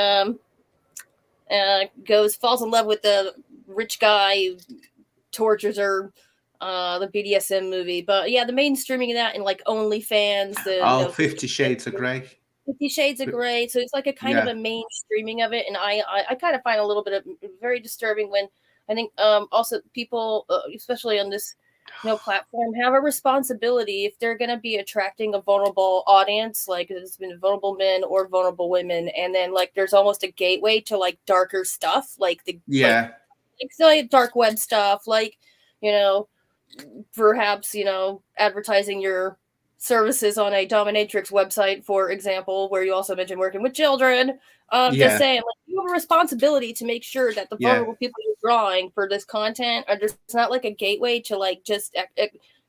falls in love with the rich guy who tortures her, the BDSM movie. But yeah, the mainstreaming of that and like OnlyFans, 50 Shades of Grey. 50 Shades of Grey. So it's like a kind of a mainstreaming of it, and I kind of find a little bit of very disturbing when I think also people, especially on this platform, have a responsibility if they're going to be attracting a vulnerable audience, like it's been vulnerable men or vulnerable women, and then like there's almost a gateway to like darker stuff, like like dark web stuff, like perhaps advertising your services on a dominatrix website, for example, where you also mentioned working with children. Just saying, like, you have a responsibility to make sure that the vulnerable people you're drawing for this content are just not like a gateway to like just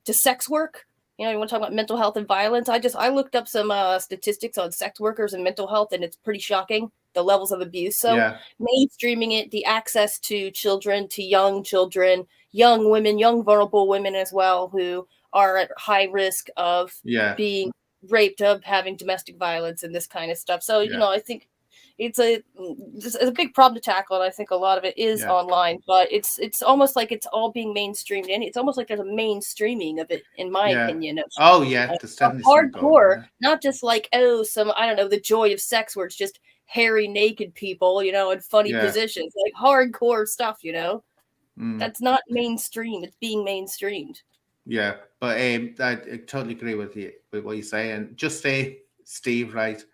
to sex work. You want to talk about mental health and violence? I looked up some statistics on sex workers and mental health, and it's pretty shocking, the levels of abuse. So mainstreaming it, the access to children, to young children, young women, young vulnerable women as well, who are at high risk of being raped, of having domestic violence and this kind of stuff. So, I think it's a big problem to tackle, and I think a lot of it is online, but it's almost like it's all being mainstreamed, and it's almost like there's a mainstreaming of it, in my opinion. Hardcore, not just like the joy of sex, where it's just hairy naked people, in funny positions, like hardcore stuff. That's not mainstream. It's being mainstreamed. Yeah, but I totally agree with what you say, and just say, Steve, right?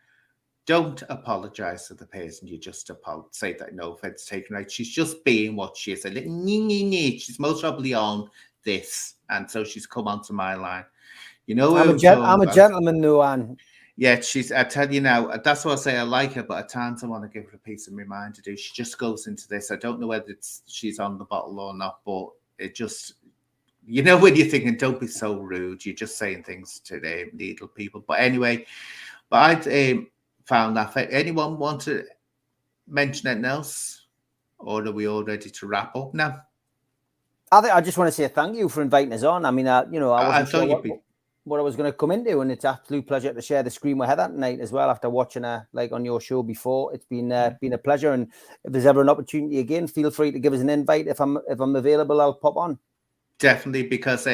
Don't apologize to the person. You just say that no offense taken. Right? She's just being what she is. A little she's most probably on this, and so she's come onto my line. I'm a gentleman, Luan. Yeah, I tell you now, that's what I say. I like her, but at times I want to give her a piece of my mind to do. She just goes into this. I don't know whether she's on the bottle or not, but it just. When you're thinking, don't be so rude, you're just saying things to the little people. But anyway, I found that. Anyone want to mention anything else? Or are we all ready to wrap up now? I just want to say thank you for inviting us on. I mean, I wasn't sure what I was going to come into, and it's an absolute pleasure to share the screen with Heather tonight as well, after watching her like on your show before. It's been a pleasure, and if there's ever an opportunity again, feel free to give us an invite. If I'm available, I'll pop on. Definitely, because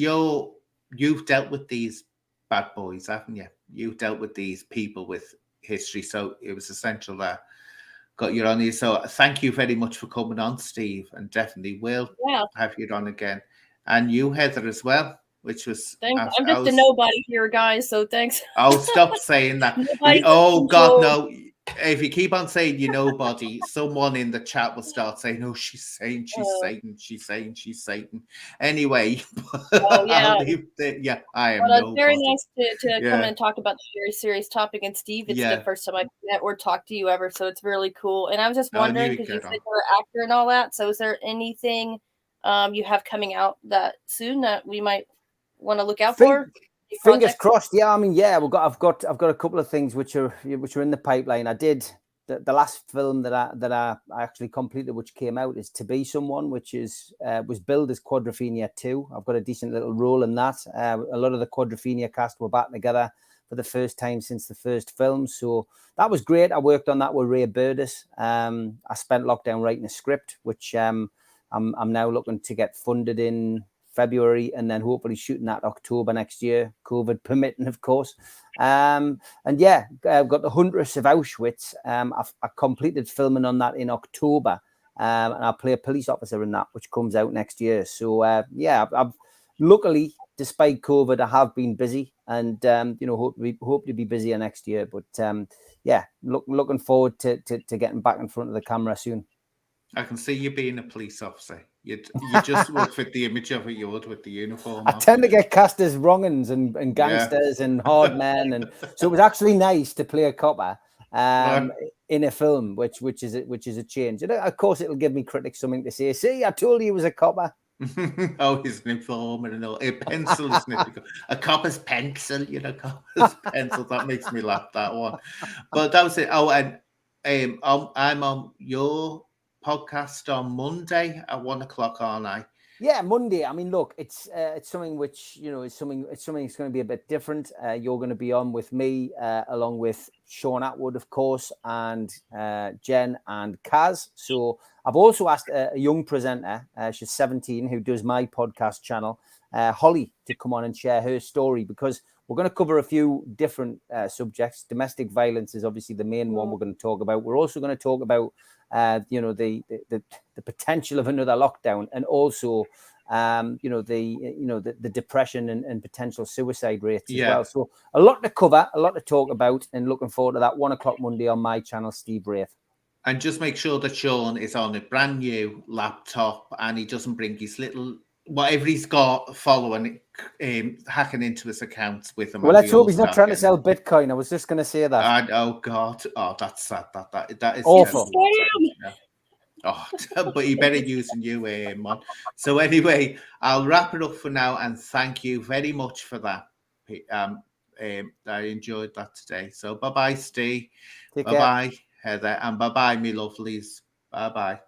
you've dealt with these bad boys, haven't you? You've dealt with these people with history, so it was essential that got you on here. So thank you very much for coming on, Steve, and definitely will have you on again. And you, Heather, as well, which was... Thanks. I'm just a nobody here, guys, so thanks. Oh, stop saying that. God, no. If you keep on saying nobody, someone in the chat will start saying, oh, she's saying she's Satan. Anyway, I am nobody. It's very nice to come and talk about this very serious topic. And Steve, it's the first time I've met or talked to you ever, so it's really cool. And I was just wondering, because you said you're an actor and all that, so is there anything you have coming out that soon that we might want to look out for? Fingers crossed. Yeah, I mean, I've got a couple of things which are in the pipeline. I did the last film that I actually completed, which came out, is To Be Someone, which was billed as Quadrophenia 2. I've got a decent little role in that. A lot of the Quadrophenia cast were back together for the first time since the first film. So that was great. I worked on that with Ray Burtis. I spent lockdown writing a script, which I'm now looking to get funded in February, and then hopefully shooting that October next year, COVID permitting, of course. And yeah, I've got The Huntress of Auschwitz. I completed filming on that in October, and I'll play a police officer in that, which comes out next year. So yeah, I've luckily, despite COVID, I have been busy, and hope to be busier next year. But yeah, looking forward to getting back in front of the camera soon. I can see you being a police officer. You just would fit the image of it. You would with the uniform. I tend to get cast as wrong'uns and gangsters and hard men, and so it was actually nice to play a copper in a film, which is a change. And of course, it'll give me critics something to say. See, I told you he was a copper. Oh, he's an informer and all. A pencil, isn't it? A copper's pencil, copper's pencil. That makes me laugh, that one. But that was it. Oh, and I'm on your podcast on Monday at 1:00, aren't I? Yeah, Monday. I mean, look, it's something which is something that's going to be a bit different. You're going to be on with me, along with Sean Atwood, of course, and Jen and Kaz. So I've also asked a young presenter, she's 17, who does my podcast channel, Holly, to come on and share her story, because we're going to cover a few different subjects. Domestic violence is obviously the main one we're going to talk about. We're also going to talk about the potential of another lockdown, and also the depression and potential suicide rates as well. So a lot to cover, a lot to talk about, and looking forward to that 1:00 Monday on my channel, Steve Wraith. And just make sure that Sean is on a brand new laptop and he doesn't bring his little whatever he's got following, hacking into his accounts with him. Well, let's hope he's not trying to sell Bitcoin. I was just going to say that. Oh God! Oh, that's sad. That is awful. Yeah. Oh, but he better using you, man. So anyway, I'll wrap it up for now, and thank you very much for that. I enjoyed that today. So bye-bye, Steve. Bye-bye, Heather, and bye-bye, me lovelies. Bye-bye.